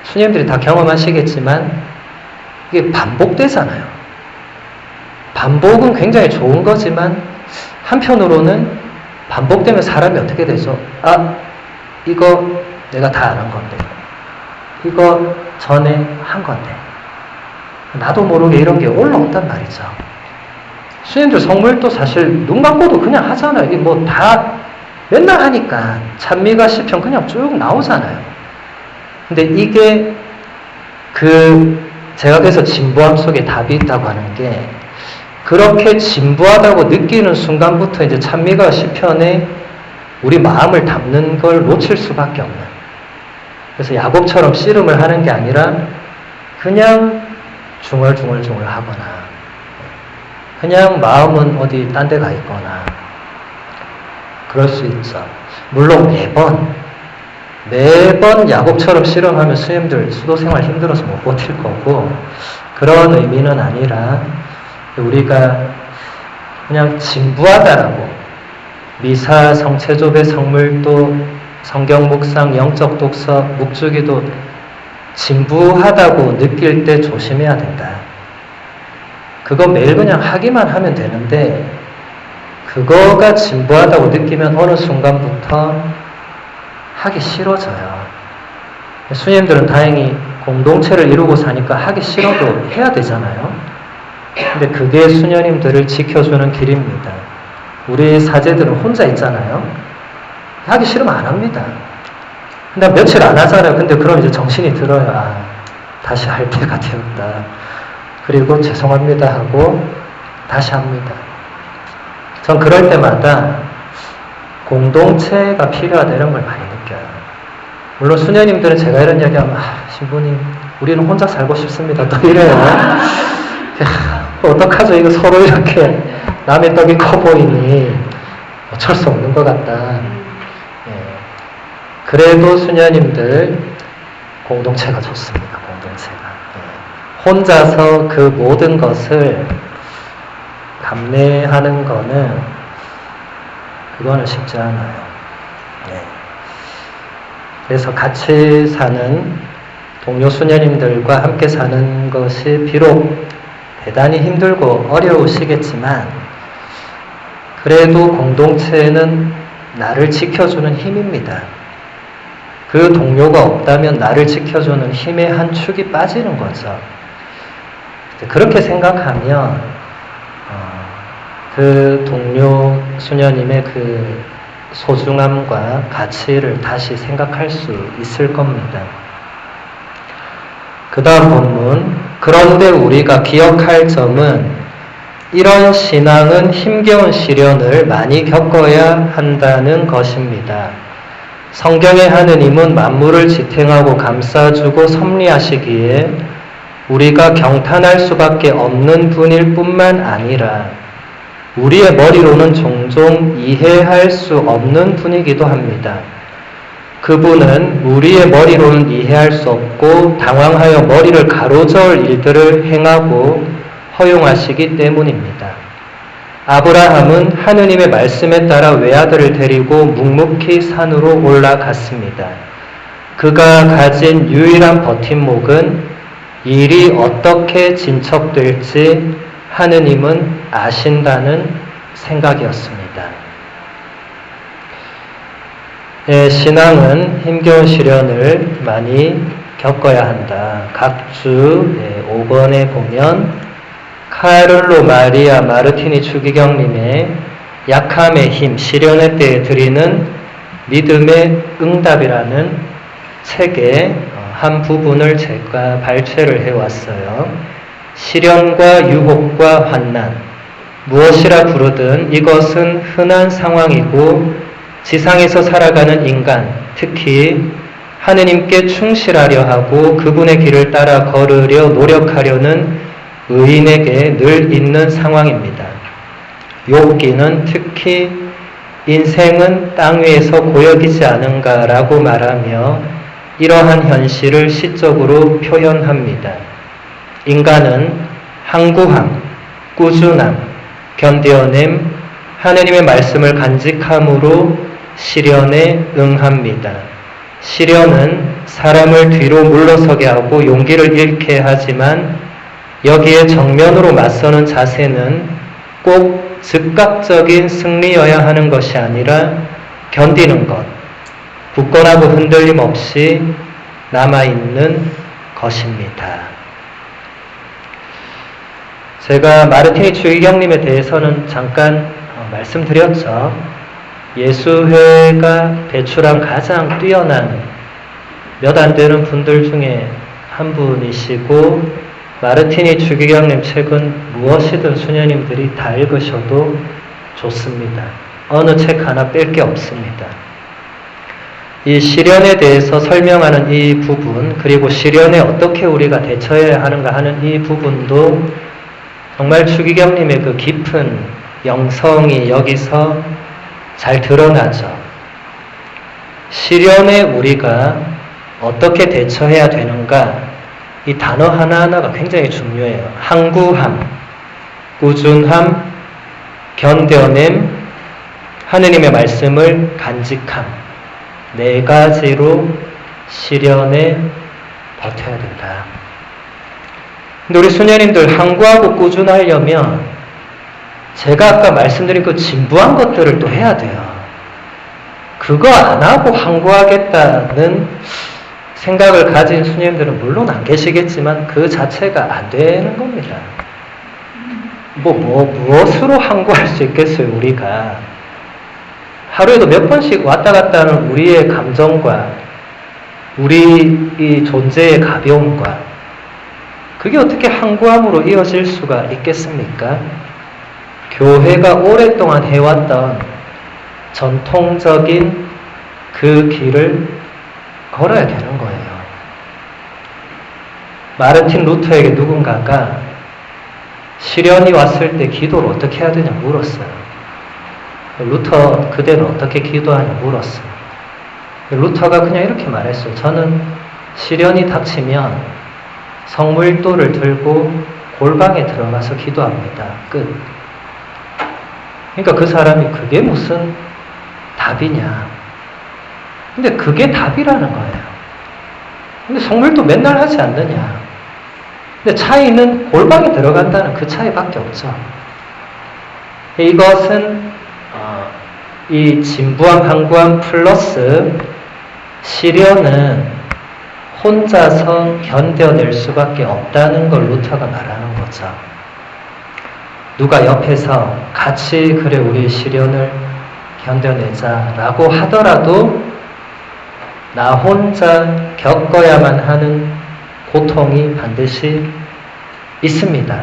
수녀님들이 다 경험하시겠지만 이게 반복되잖아요. 반복은 굉장히 좋은 거지만 한편으로는 반복되면 사람이 어떻게 되죠? 아, 이거 내가 다 아는 건데. 이거 전에 한 건데. 나도 모르게 이런 게 올라온단 말이죠. 수녀님들 성물도 사실 눈 감고도 그냥 하잖아요. 이게 뭐 다 맨날 하니까 찬미가 시편 그냥 쭉 나오잖아요. 근데 이게 제가 그래서 진부함 속에 답이 있다고 하는 게 그렇게 진부하다고 느끼는 순간부터 이제 찬미가 시편에 우리 마음을 담는 걸 놓칠 수밖에 없는. 그래서 야곱처럼 씨름을 하는 게 아니라 그냥 중얼중얼 하거나 그냥 마음은 어디 딴 데 가 있거나 그럴 수 있죠. 물론 매번 야곱처럼 씨름하면 수님들 수도생활 힘들어서 못 버틸 거고 그런 의미는 아니라 우리가 그냥 진부하다라고 미사, 성체조배, 성물도, 성경 묵상, 영적 독서, 묵주기도 진부하다고 느낄 때 조심해야 된다. 그거 매일 그냥 하기만 하면 되는데 그거가 진부하다고 느끼면 어느 순간부터 하기 싫어져요. 수녀님들은 다행히 공동체를 이루고 사니까 하기 싫어도 해야 되잖아요. 근데 그게 수녀님들을 지켜주는 길입니다. 우리 사제들은 혼자 있잖아요. 하기 싫으면 안 합니다. 근데 며칠 안 하잖아요. 근데 그럼 이제 정신이 들어요. 아, 다시 할 때가 되었다. 그리고 죄송합니다 하고 다시 합니다. 전 그럴 때마다 공동체가 필요하다 이런 걸 많이 느껴요. 물론 수녀님들은 제가 이런 이야기하면 신부님 우리는 혼자 살고 싶습니다 또 이래요. 어떡하죠? 이거 서로 이렇게 남의 떡이 커 보이니 어쩔 수 없는 것 같다. 그래도 수녀님들 공동체가 좋습니다. 공동체가. 혼자서 그 모든 것을 감내하는 그거는 쉽지 않아요. 그래서 같이 사는 동료 수녀님들과 함께 사는 것이 비록 대단히 힘들고 어려우시겠지만 그래도 공동체는 나를 지켜주는 힘입니다. 그 동료가 없다면 나를 지켜주는 힘의 한 축이 빠지는 거죠. 그렇게 생각하면 그 동료 수녀님의 그 소중함과 가치를 다시 생각할 수 있을 겁니다. 그 다음 본문, 그런데 우리가 기억할 점은 이런 신앙은 힘겨운 시련을 많이 겪어야 한다는 것입니다. 성경의 하느님은 만물을 지탱하고 감싸주고 섭리하시기에 우리가 경탄할 수밖에 없는 분일 뿐만 아니라 우리의 머리로는 종종 이해할 수 없는 분이기도 합니다. 그분은 우리의 머리로는 이해할 수 없고 당황하여 머리를 가로저을 일들을 행하고 허용하시기 때문입니다. 아브라함은 하느님의 말씀에 따라 외아들을 데리고 묵묵히 산으로 올라갔습니다. 그가 가진 유일한 버팀목은 일이 어떻게 진척될지 하느님은 아신다는 생각이었습니다. 신앙은 힘겨운 시련을 많이 겪어야 한다. 각주 5번에 보면 카를로 마리아 마르티니 추기경님의 약함의 힘, 시련의 때에 드리는 믿음의 응답이라는 책의 한 부분을 제가 발췌를 해왔어요. 시련과 유혹과 환난, 무엇이라 부르든 이것은 흔한 상황이고 지상에서 살아가는 인간, 특히 하느님께 충실하려 하고 그분의 길을 따라 걸으려 노력하려는 의인에게 늘 있는 상황입니다. 욥기는 특히 인생은 땅 위에서 고역이지 않은가라고 말하며 이러한 현실을 시적으로 표현합니다. 인간은 항구함, 꾸준함, 견뎌냄, 하느님의 말씀을 간직함으로 시련에 응합니다. 시련은 사람을 뒤로 물러서게 하고 용기를 잃게 하지만 여기에 정면으로 맞서는 자세는 꼭 즉각적인 승리여야 하는 것이 아니라 견디는 것, 굳건하고 흔들림 없이 남아있는 것입니다. 제가 마르티니 추기경님에 대해서는 잠깐 말씀드렸죠. 예수회가 배출한 가장 뛰어난 몇 안 되는 분들 중에 한 분이시고 마르티니 추기경님 책은 무엇이든 수녀님들이 다 읽으셔도 좋습니다. 어느 책 하나 뺄 게 없습니다. 이 시련에 대해서 설명하는 이 부분, 그리고 시련에 어떻게 우리가 대처해야 하는가 하는 이 부분도 정말 추기경님의 그 깊은 영성이 여기서 잘 드러나죠. 시련에 우리가 어떻게 대처해야 되는가, 이 단어 하나하나가 굉장히 중요해요. 항구함, 꾸준함, 견뎌냄, 하느님의 말씀을 간직함. 네 가지로 시련에 버텨야 된다. 근데 우리 수녀님들 항구하고 꾸준하려면 제가 아까 말씀드린 그 진부한 것들을 또 해야 돼요. 그거 안 하고 항구하겠다는 생각을 가진 수녀님들은 물론 안 계시겠지만 그 자체가 안 되는 겁니다. 무엇으로 항구할 수 있겠어요, 우리가. 하루에도 몇 번씩 왔다 갔다 하는 우리의 감정과 우리 이 존재의 가벼움과 그게 어떻게 항구함으로 이어질 수가 있겠습니까? 교회가 오랫동안 해왔던 전통적인 그 길을 걸어야 되는 거예요. 마르틴 루터에게 누군가가 시련이 왔을 때 기도를 어떻게 해야 되냐 물었어요. 루터 그대로 어떻게 기도하냐 물었어요. 루터가 그냥 이렇게 말했어요. 저는 시련이 닥치면 성물도를 들고 골방에 들어가서 기도합니다. 끝. 그러니까 그 사람이 그게 무슨 답이냐. 근데 그게 답이라는 거예요. 근데 성물도 맨날 하지 않느냐. 근데 차이는 골방에 들어간다는 그 차이밖에 없죠. 이것은 이 진부함, 항구함 플러스 시련은 혼자서 견뎌낼 수밖에 없다는 걸 루터가 말하는 거죠. 누가 옆에서 같이 그래 우리 시련을 견뎌내자라고 하더라도 나 혼자 겪어야만 하는 고통이 반드시 있습니다.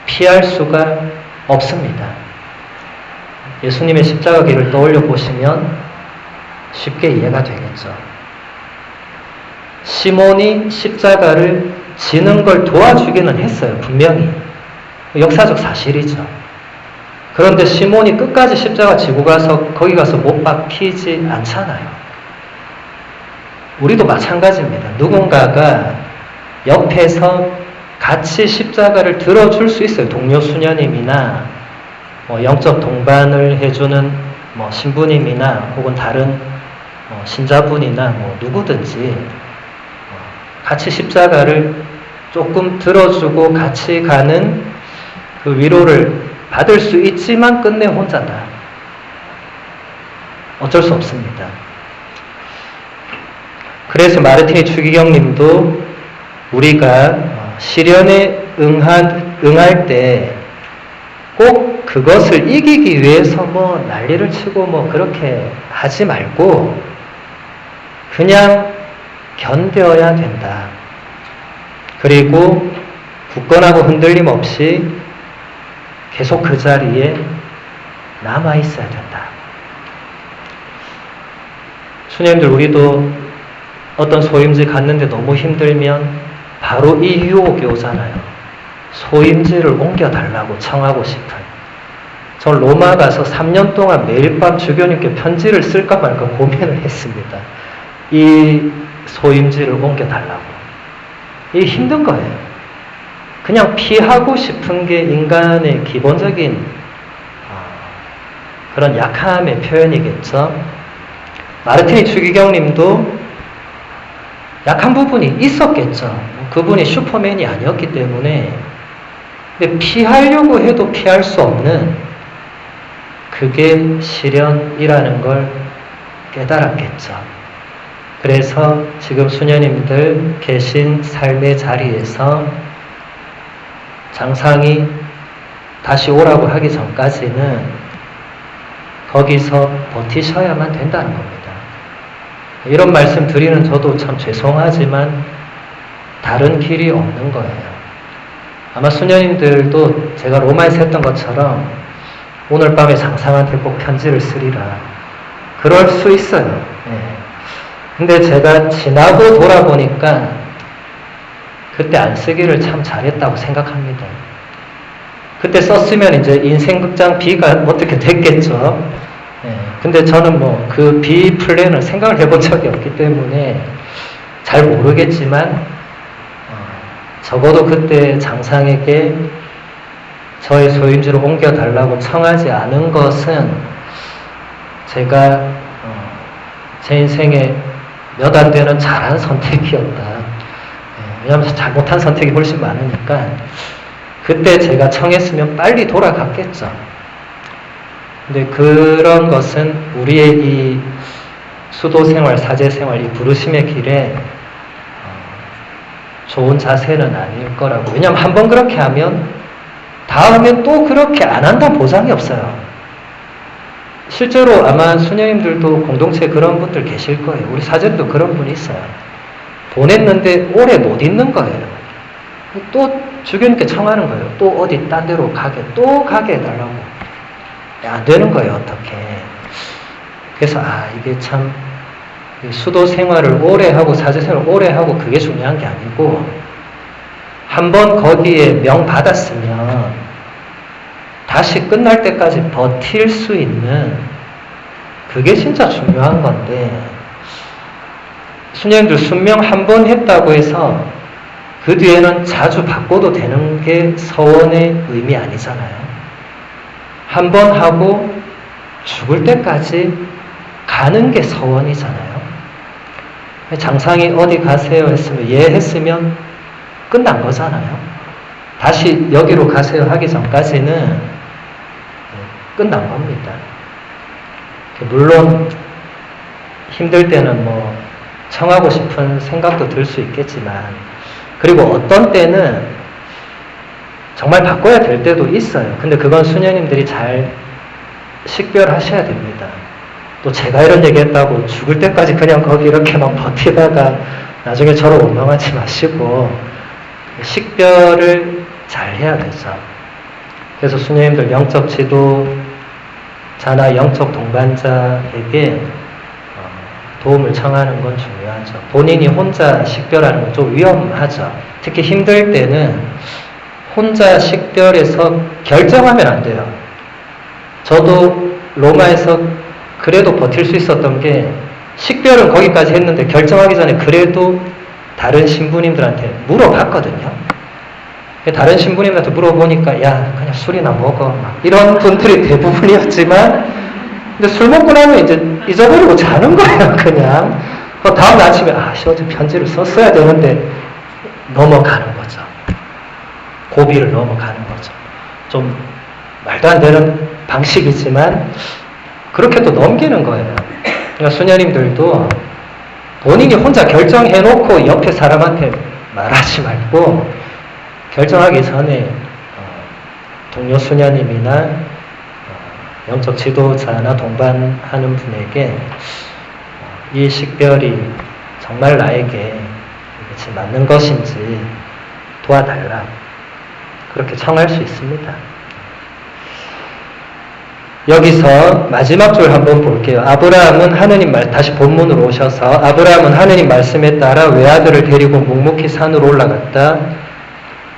피할 수가 없습니다. 예수님의 십자가 길을 떠올려 보시면 쉽게 이해가 되겠죠. 시몬이 십자가를 지는 걸 도와주기는 했어요. 분명히. 역사적 사실이죠. 그런데 시몬이 끝까지 십자가 지고 가서 거기 가서 못 박히지 않잖아요. 우리도 마찬가지입니다. 누군가가 옆에서 같이 십자가를 들어줄 수 있어요. 동료 수녀님이나 영적 동반을 해주는 신부님이나 혹은 다른 신자분이나 누구든지 같이 십자가를 조금 들어주고 같이 가는 그 위로를 받을 수 있지만 끝내 혼자다. 어쩔 수 없습니다. 그래서 마르틴 추기경님도 우리가 시련에 응할 때 꼭 그것을 이기기 위해서 난리를 치고 그렇게 하지 말고 그냥 견뎌야 된다. 그리고 굳건하고 흔들림 없이 계속 그 자리에 남아 있어야 된다. 수녀님들, 우리도 어떤 소임지 갔는데 너무 힘들면 바로 이 유혹이 오잖아요. 소임지를 옮겨달라고 청하고 싶은. 전 로마 가서 3년 동안 매일 밤 주교님께 편지를 쓸까 말까 고민을 했습니다. 이 소임지를 옮겨달라고. 이게 힘든 거예요. 그냥 피하고 싶은 게 인간의 기본적인 그런 약함의 표현이겠죠. 마르틴 추기경님도 약한 부분이 있었겠죠. 그분이 슈퍼맨이 아니었기 때문에. 근데 피하려고 해도 피할 수 없는 그게 시련이라는 걸 깨달았겠죠. 그래서 지금 수녀님들 계신 삶의 자리에서 장상이 다시 오라고 하기 전까지는 거기서 버티셔야만 된다는 겁니다. 이런 말씀 드리는 저도 참 죄송하지만 다른 길이 없는 거예요. 아마 수녀님들도 제가 로마에서 했던 것처럼 오늘 밤에 장상한테 꼭 편지를 쓰리라. 그럴 수 있어요. 근데 제가 지나고 돌아보니까 그때 안 쓰기를 참 잘했다고 생각합니다. 그때 썼으면 이제 인생극장 B가 어떻게 됐겠죠. 근데 저는 그 B 플랜을 생각을 해본 적이 없기 때문에 잘 모르겠지만 적어도 그때 장상에게 저의 소유주를 옮겨달라고 청하지 않은 것은 제가 제 인생에 몇 안 되는 잘한 선택이었다. 왜냐하면 잘못한 선택이 훨씬 많으니까 그때 제가 청했으면 빨리 돌아갔겠죠. 근데 그런 것은 우리의 이 수도생활, 사제생활, 이 부르심의 길에 좋은 자세는 아닐 거라고. 왜냐하면 한번 그렇게 하면 다음에 또 그렇게 안 한다는 보장이 없어요. 실제로 아마 수녀님들도 공동체에 그런 분들 계실 거예요. 우리 사제도 그런 분이 있어요. 보냈는데 오래 못 있는 거예요. 또 주교님께 청하는 거예요. 또 어디 딴 데로 또 가게 해달라고. 안 되는 거예요, 어떻게. 그래서 이게 참 수도 생활을 오래 하고 사제 생활을 오래 하고 그게 중요한 게 아니고 한번 거기에 명 받았으면 다시 끝날 때까지 버틸 수 있는 그게 진짜 중요한 건데 수녀님들 순명 한 번 했다고 해서 그 뒤에는 자주 바꿔도 되는 게 서원의 의미 아니잖아요. 한 번 하고 죽을 때까지 가는 게 서원이잖아요. 장상이 어디 가세요 했으면 했으면 끝난 거잖아요. 다시 여기로 가세요 하기 전까지는 끝난 겁니다. 물론 힘들 때는 뭐 청하고 싶은 생각도 들 수 있겠지만 그리고 어떤 때는 정말 바꿔야 될 때도 있어요. 근데 그건 수녀님들이 잘 식별하셔야 됩니다. 또 제가 이런 얘기 했다고 죽을 때까지 그냥 거기 이렇게 막 버티다가 나중에 저를 원망하지 마시고 식별을 잘 해야 되죠. 그래서 수녀님들 영적 지도자나 영적 동반자에게 도움을 청하는 건 중요하죠. 본인이 혼자 식별하는 건 좀 위험하죠. 특히 힘들 때는 혼자 식별해서 결정하면 안 돼요. 저도 로마에서 그래도 버틸 수 있었던 게 식별은 거기까지 했는데 결정하기 전에 그래도 다른 신부님들한테 물어봤거든요. 다른 신부님한테 물어보니까 야 그냥 술이나 먹어 막 이런 분들이 대부분이었지만 근데 술 먹고 나면 이제 잊어버리고 자는 거예요. 그냥 다음 아침에 어제 편지를 썼어야 되는데 넘어가는 거죠. 고비를 넘어가는 거죠. 좀 말도 안 되는 방식이지만 그렇게 또 넘기는 거예요. 그러니까 수녀님들도 본인이 혼자 결정해놓고 옆에 사람한테 말하지 말고 결정하기 전에 동료 수녀님이나 영적 지도자나 동반하는 분에게 이 식별이 정말 나에게 지금 맞는 것인지 도와달라 그렇게 청할 수 있습니다. 여기서 마지막 줄 한번 볼게요. 아브라함은 하느님 다시 본문으로 오셔서 아브라함은 하느님 말씀에 따라 외아들을 데리고 묵묵히 산으로 올라갔다.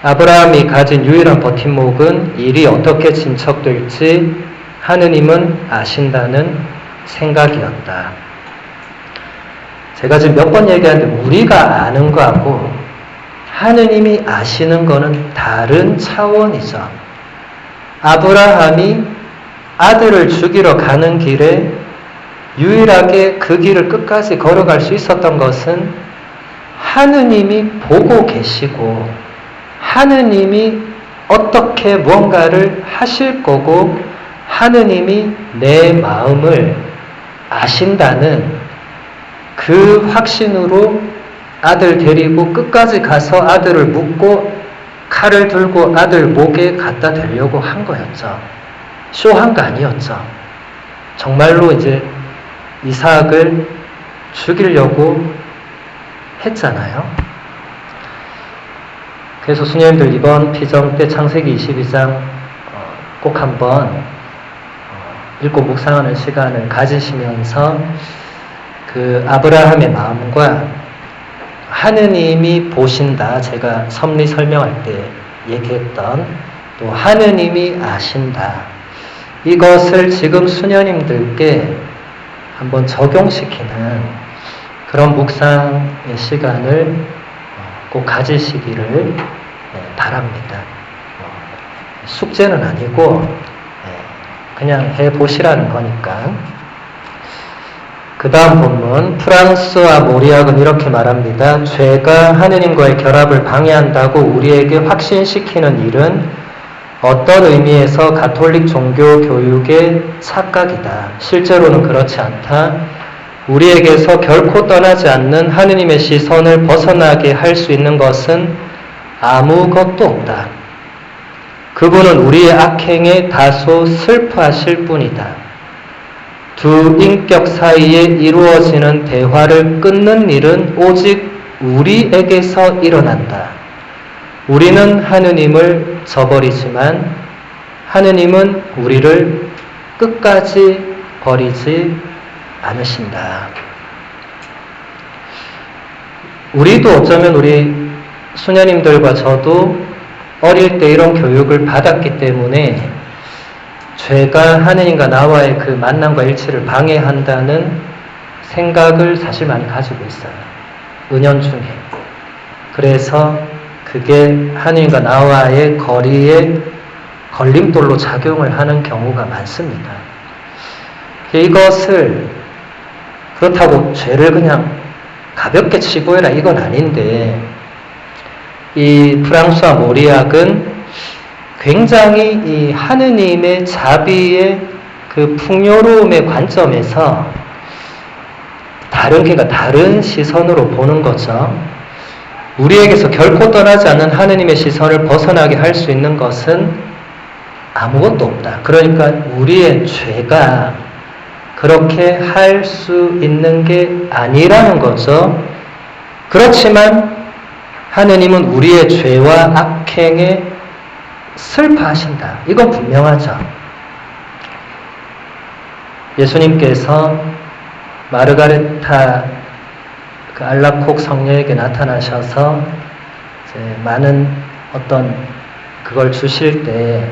아브라함이 가진 유일한 버팀목은 일이 어떻게 진척될지 하느님은 아신다는 생각이었다. 제가 지금 몇 번 얘기하는데 우리가 아는 거하고 하느님이 아시는 거는 다른 차원이죠. 아브라함이 아들을 죽이러 가는 길에 유일하게 그 길을 끝까지 걸어갈 수 있었던 것은 하느님이 보고 계시고 하느님이 어떻게 무언가를 하실 거고 하느님이 내 마음을 아신다는 그 확신으로 아들 데리고 끝까지 가서 아들을 묶고 칼을 들고 아들 목에 갖다 대려고 한 거였죠. 쇼한 거 아니었죠. 정말로 이제 이삭을 죽이려고 했잖아요. 그래서 수녀님들 이번 피정 때 창세기 22장 꼭 한번 읽고 묵상하는 시간을 가지시면서 그 아브라함의 마음과 하느님이 보신다. 제가 섭리 설명할 때 얘기했던 또 하느님이 아신다. 이것을 지금 수녀님들께 한번 적용시키는 그런 묵상의 시간을 꼭 가지시기를 바랍니다. 숙제는 아니고 그냥 해보시라는 거니까. 그 다음 본문 프랑스와 모리학은 이렇게 말합니다. 죄가 하느님과의 결합을 방해한다고 우리에게 확신시키는 일은 어떤 의미에서 가톨릭 종교 교육의 착각이다. 실제로는 그렇지 않다. 우리에게서 결코 떠나지 않는 하느님의 시선을 벗어나게 할 수 있는 것은 아무것도 없다. 그분은 우리의 악행에 다소 슬퍼하실 뿐이다. 두 인격 사이에 이루어지는 대화를 끊는 일은 오직 우리에게서 일어난다. 우리는 하느님을 저버리지만 하느님은 우리를 끝까지 버리지 않으신다. 우리도 어쩌면 우리 수녀님들과 저도 어릴 때 이런 교육을 받았기 때문에 죄가 하느님과 나와의 그 만남과 일치를 방해한다는 생각을 사실 많이 가지고 있어요. 은연중에. 그래서 그게 하느님과 나와의 거리에 걸림돌로 작용을 하는 경우가 많습니다. 이것을 그렇다고 죄를 그냥 가볍게 치부해라 이건 아닌데, 이 프랑스와 모리학은 굉장히 이 하느님의 자비의 그 풍요로움의 관점에서 그러니까 다른 시선으로 보는 거죠. 우리에게서 결코 떠나지 않는 하느님의 시선을 벗어나게 할 수 있는 것은 아무것도 없다. 그러니까 우리의 죄가 그렇게 할 수 있는 게 아니라는 거죠. 그렇지만 하느님은 우리의 죄와 악행에 슬퍼하신다. 이건 분명하죠. 예수님께서 마르가레타 그 알라콕 성녀에게 나타나셔서 이제 많은 어떤 그걸 주실 때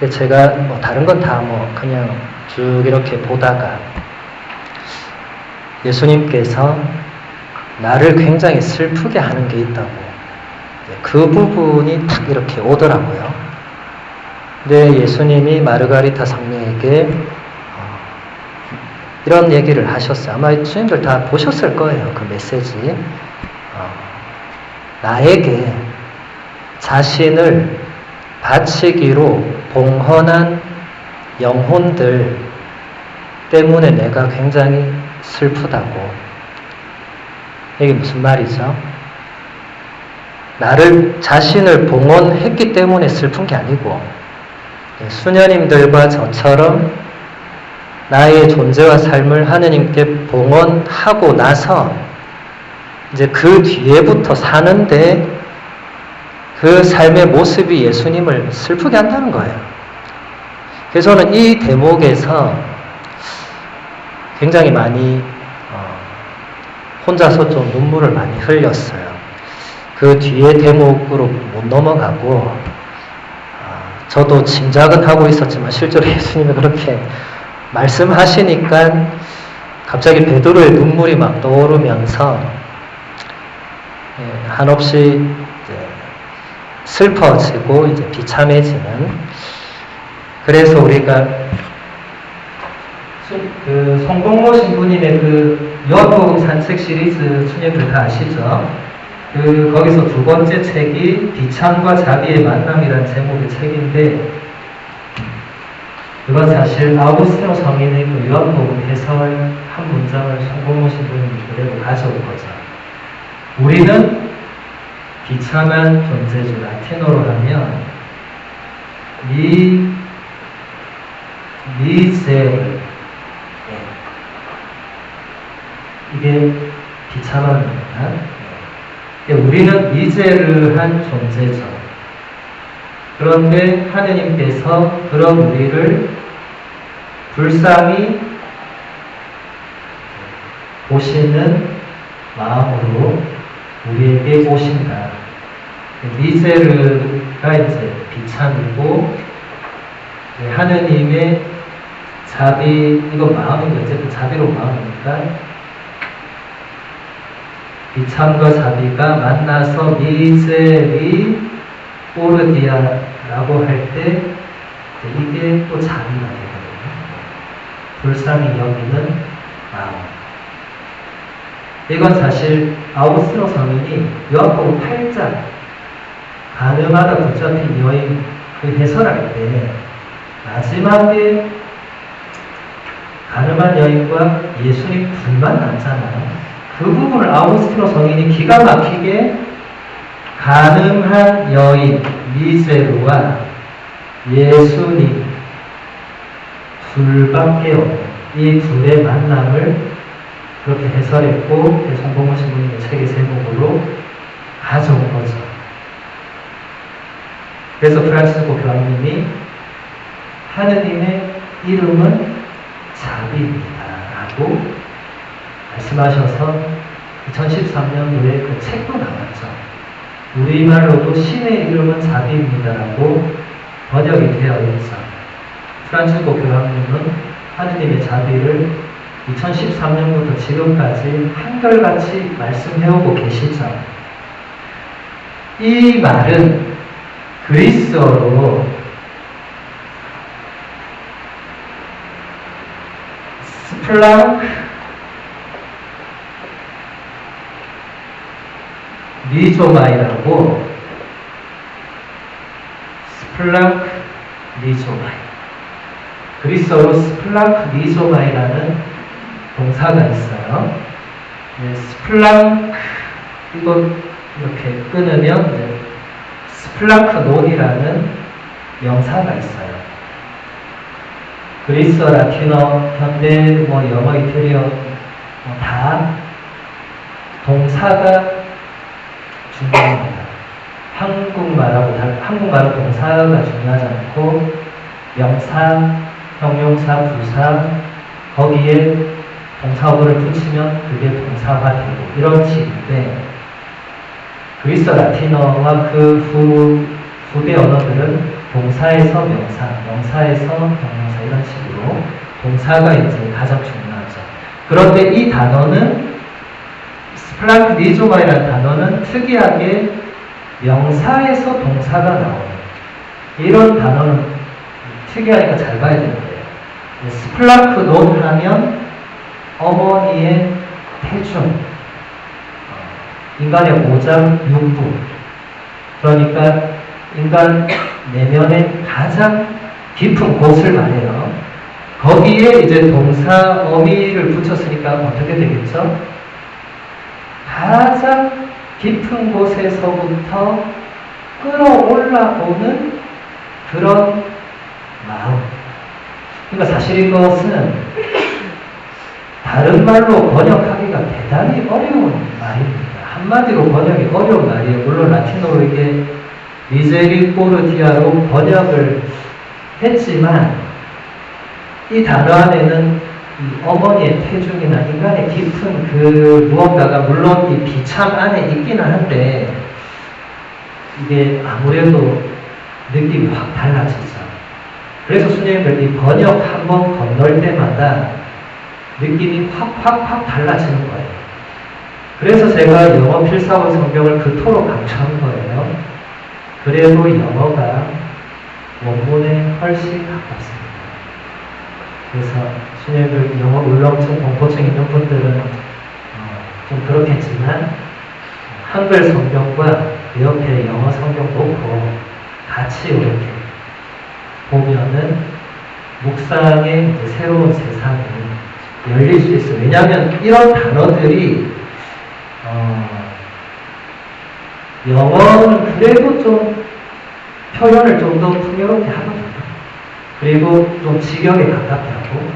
제가 뭐 다른 건 다 뭐 그냥 쭉 이렇게 보다가 예수님께서 나를 굉장히 슬프게 하는 게 있다고 그 부분이 탁 이렇게 오더라고요. 근데 예수님이 마르가리타 성녀에게 이런 얘기를 하셨어요. 아마 주님들 다 보셨을 거예요. 그 메시지. 나에게 자신을 바치기로 봉헌한 영혼들 때문에 내가 굉장히 슬프다고. 이게 무슨 말이죠? 나를 자신을 봉헌했기 때문에 슬픈 게 아니고 수녀님들과 저처럼 나의 존재와 삶을 하느님께 봉헌하고 나서 이제 그 뒤에부터 사는데 그 삶의 모습이 예수님을 슬프게 한다는 거예요. 그래서 저는 이 대목에서 굉장히 많이 혼자서 좀 눈물을 많이 흘렸어요. 그 뒤에 대목으로 못 넘어가고 저도 짐작은 하고 있었지만 실제로 예수님이 그렇게 말씀하시니까 갑자기 베드로의 눈물이 막 떠오르면서 한없이 이제 슬퍼지고 이제 비참해지는. 그래서 우리가 그 송동모 신부님의 그 요한복음 산책 시리즈 수녀들 다 아시죠? 그 거기서 두 번째 책이 비참과 자비의 만남이라는 제목의 책인데, 그건 사실 아우구스티노 성인의 그 요한복음 해설 한 문장을 송동모 신부님이 그대로 가져온 거죠. 우리는 비참한 존재주, 라틴어로 하면 미제르, 이게 비참한 겁니다. 우리는 미제르한 존재죠. 그런데 하느님께서 그런 우리를 불쌍히 보시는 마음으로 우리에게 오신다. 미제르가 이제 비참이고, 하느님의 자비, 이건 마음이죠. 어쨌든 자비로운 마음이니까 비참과 자비가 만나서 미세리 오르디아라고 할 때 이게 또 자비가 되거든요. 불쌍히 여기는 마음. 이건 사실 아우구스티노 성인이 요한복음 8장 가늠하다 붙잡힌 여인 그 해설할 때 마지막에 가늠한 여인과 예수님 둘만 남잖아요. 그 부분을 아우구스티노 성인이 기가 막히게 가늠한 여인 미세루와 예수님 둘밖에 없는 이 둘의 만남을 그렇게 해설했고 성공호 신부님의 책의 제목으로 가져온 거죠. 그래서 프란시스코 교황님이 하느님의 이름은 자비입니다 라고 말씀하셔서 2013년도에 그 책도 나왔죠. 우리말로도 신의 이름은 자비입니다 라고 번역이 되어 있죠. 프란시스코 교황님은 하느님의 자비를 2013년부터 지금까지 한결같이 말씀해오고 계시죠. 이 말은 그리스어로 스플랑 리조마이라고 스플랑 리조마이 그리스어로 스플랑 리조마이라는 동사가 있어요. 스플랑 이거 이렇게 끊으면 스플랑크논이라는 명사가 있어요. 그리스어, 라틴어, 현대, 영어, 이태리어 다 동사가 중요합니다. 한국말은 동사가 중요하지 않고 명사, 형용사, 부사 거기에 동사어를 붙이면 그게 동사화되고 이런 식인데 그리스어 라틴어와 그 후대 언어들은 동사에서 명사, 명사에서 형용사 이런 식으로 동사가 이제 가장 중요하죠. 그런데 이 단어는 스플랑크 리조마이라는 단어는 특이하게 명사에서 동사가 나오는 이런 단어는 특이하니까 잘 봐야 되는데요. 스플랑크 논 하면 어머니의 태중, 인간의 오장 육부, 그러니까 인간 내면의 가장 깊은 곳을 말해요. 거기에 이제 동사 어미를 붙였으니까 어떻게 되겠죠? 가장 깊은 곳에서부터 끌어올라오는 그런 마음. 그러니까 사실 이것은 다른 말로 번역하기가 대단히 어려운 말입니다. 한마디로 번역이 어려운 말이에요. 물론 라틴어로 이게 미제리코르디아로 번역을 했지만 이 단어 안에는 이 어머니의 태중이나 인간의 깊은 그 무언가가 물론 이 비참 안에 있기는 한데 이게 아무래도 느낌이 확 달라지죠. 그래서 수녀님들 이 번역 한번 건널 때마다 느낌이 확 달라지는 거예요. 그래서 제가 영어 필사원 성경을 그토록 강조한 거예요. 그래도 영어가 원문에 훨씬 가깝습니다. 그래서 수녀님들 영어 울렁증, 공포증 있는 분들은 좀 그렇겠지만 한글 성경과 그 옆에 영어 성경 놓고 같이 이렇게 보면은 묵상의 이제 새로운 세상이 열릴 수 있어요. 왜냐하면 이런 단어들이 영어는 그래도 좀 표현을 좀 더 풍요롭게 하거든요. 그리고 좀 직역에 가깝게 하고.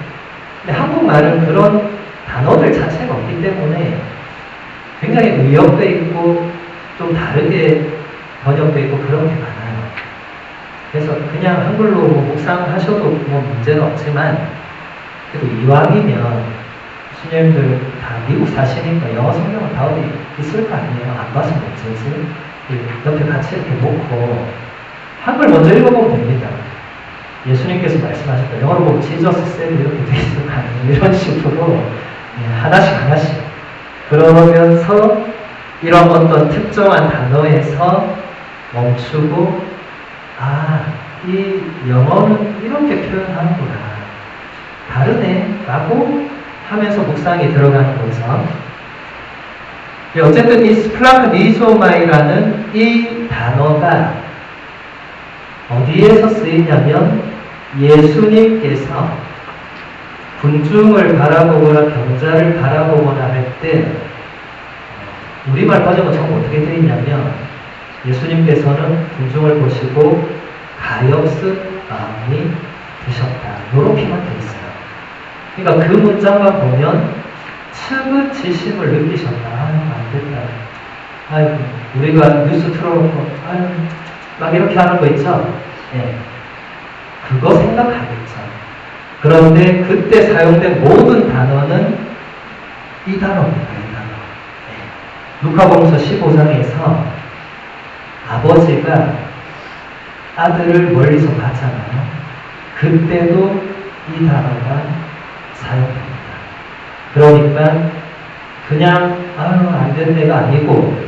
근데 한국말은 그런 단어들 자체가 없기 때문에 굉장히 의역돼 있고 좀 다르게 번역돼 있고 그런 게 많아요. 그래서 그냥 한글로 묵상하셔도 문제는 없지만 그래도 이왕이면 수녀님들 다 미국 사시니까 영어 성경은 다 어디 있을 거 아니에요. 안 봐서 문제지. 옆에 같이 이렇게 놓고 한글 먼저 읽어보면 됩니다. 예수님께서 말씀하셨다. 영어로 보면 Jesus said 이렇게 돼 있을 거 아니에요. 이런 식으로 하나씩 그러면서 이런 어떤 특정한 단어에서 멈추고, 이 영어는 이렇게 표현하는구나, 다르네 라고 하면서 묵상이 들어가는 거죠. 어쨌든 이 스플라크니조마이라는 이 단어가 어디에서 쓰이냐면 예수님께서 군중을 바라보거나 병자를 바라보거나 할 때, 우리말 버전은 참 어떻게 되어 있냐면 예수님께서는 군중을 보시고 가엾은 마음이 드셨다, 이렇게만 되어 있어요. 그러니까 그 문장만 보면 측은지심을 느끼셨다. 안 됐다. 아이고, 우리가 뉴스 틀어놓고 막 이렇게 하는 거 있죠? 네. 그거 생각하겠죠. 그런데 그때 사용된 모든 단어는 이 단어입니다. 이 단어. 네. 루카복음서 15장에서 아버지가 아들을 멀리서 봤잖아요. 그때도 이 단어가 사용됩니다. 그러니까 그냥 안 된 데가 아니고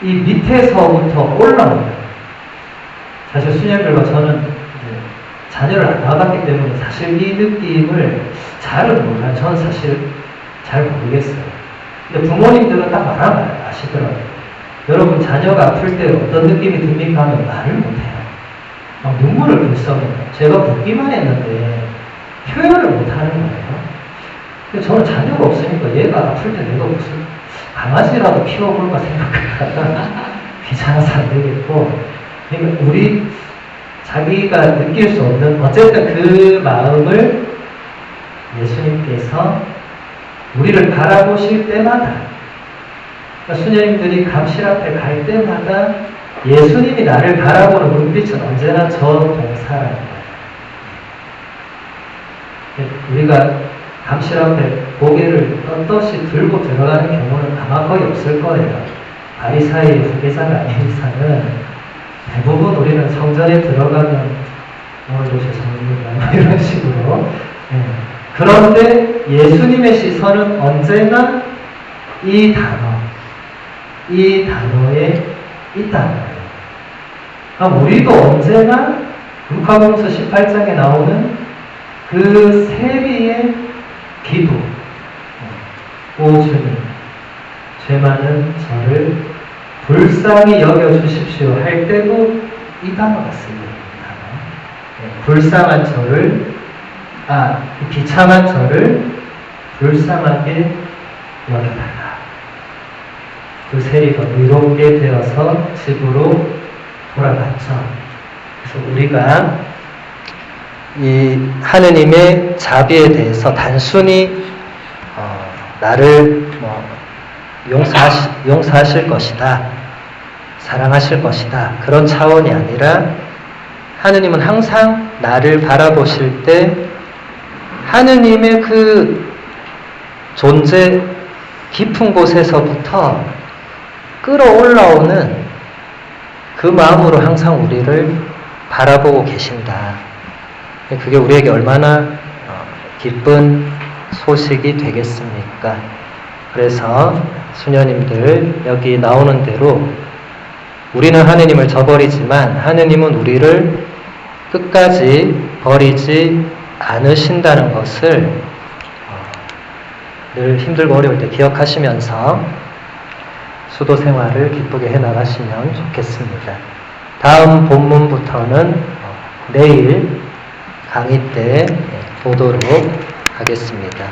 이 밑에서부터 올라옵니다. 사실 수녀들과 저는 이제 자녀를 안 낳았기 때문에 사실 이 느낌을 잘은 몰라요. 저는 사실 잘 모르겠어요. 근데 부모님들은 딱 말하면 아시더라고요. 여러분 자녀가 아플 때 어떤 느낌이 듭니까 하면 말을 못해요. 막 눈물을 글썽여요. 제가 묻기만 했는데 표현을 못하는 거예요. 근데 저는 자녀가 없으니까 얘가 아플 때 내가 무슨 강아지라도 키워볼까 생각하다가 귀찮아서 안 되겠고, 그러니까 우리 자기가 느낄 수 없는 어쨌든 그 마음을 예수님께서 우리를 바라보실 때마다, 그러니까 수녀님들이 감실 앞에 갈 때마다 예수님이 나를 바라보는 눈빛은 언제나 저 동사라는 거예요. 우리가 감실 앞에 고개를 떳떳이 들고 들어가는 경우는 아마 거의 없을 거예요. 바리사이의 후계자가 아닌 이상은 대부분 우리는 성전에 들어가면 오늘도 죄송합니다 이런 식으로. 그런데 예수님의 시선은 언제나 이 단어에 있다는 거예요. 그럼 우리도 언제나 루카복음서 18장에 나오는 그 세리의 기도, 오 주님, 죄 많은 저를 불쌍히 여겨주십시오 할 때도 이 단어가 쓰입니다. 불쌍한 저를, 비참한 저를 불쌍하게 여겨달라. 그 세리가 의롭게 되어서 집으로 돌아갔죠. 그래서 우리가 이 하느님의 자비에 대해서 단순히 나를 용서하실 것이다, 사랑하실 것이다, 그런 차원이 아니라 하느님은 항상 나를 바라보실 때 하느님의 그 존재 깊은 곳에서부터 끌어올라오는 그 마음으로 항상 우리를 바라보고 계신다. 그게 우리에게 얼마나 기쁜 소식이 되겠습니까? 그래서 수녀님들 여기 나오는 대로 우리는 하느님을 저버리지만 하느님은 우리를 끝까지 버리지 않으신다는 것을 늘 힘들고 어려울 때 기억하시면서 수도 생활을 기쁘게 해나가시면 좋겠습니다. 다음 본문부터는 내일 강의 때 보도록 하겠습니다.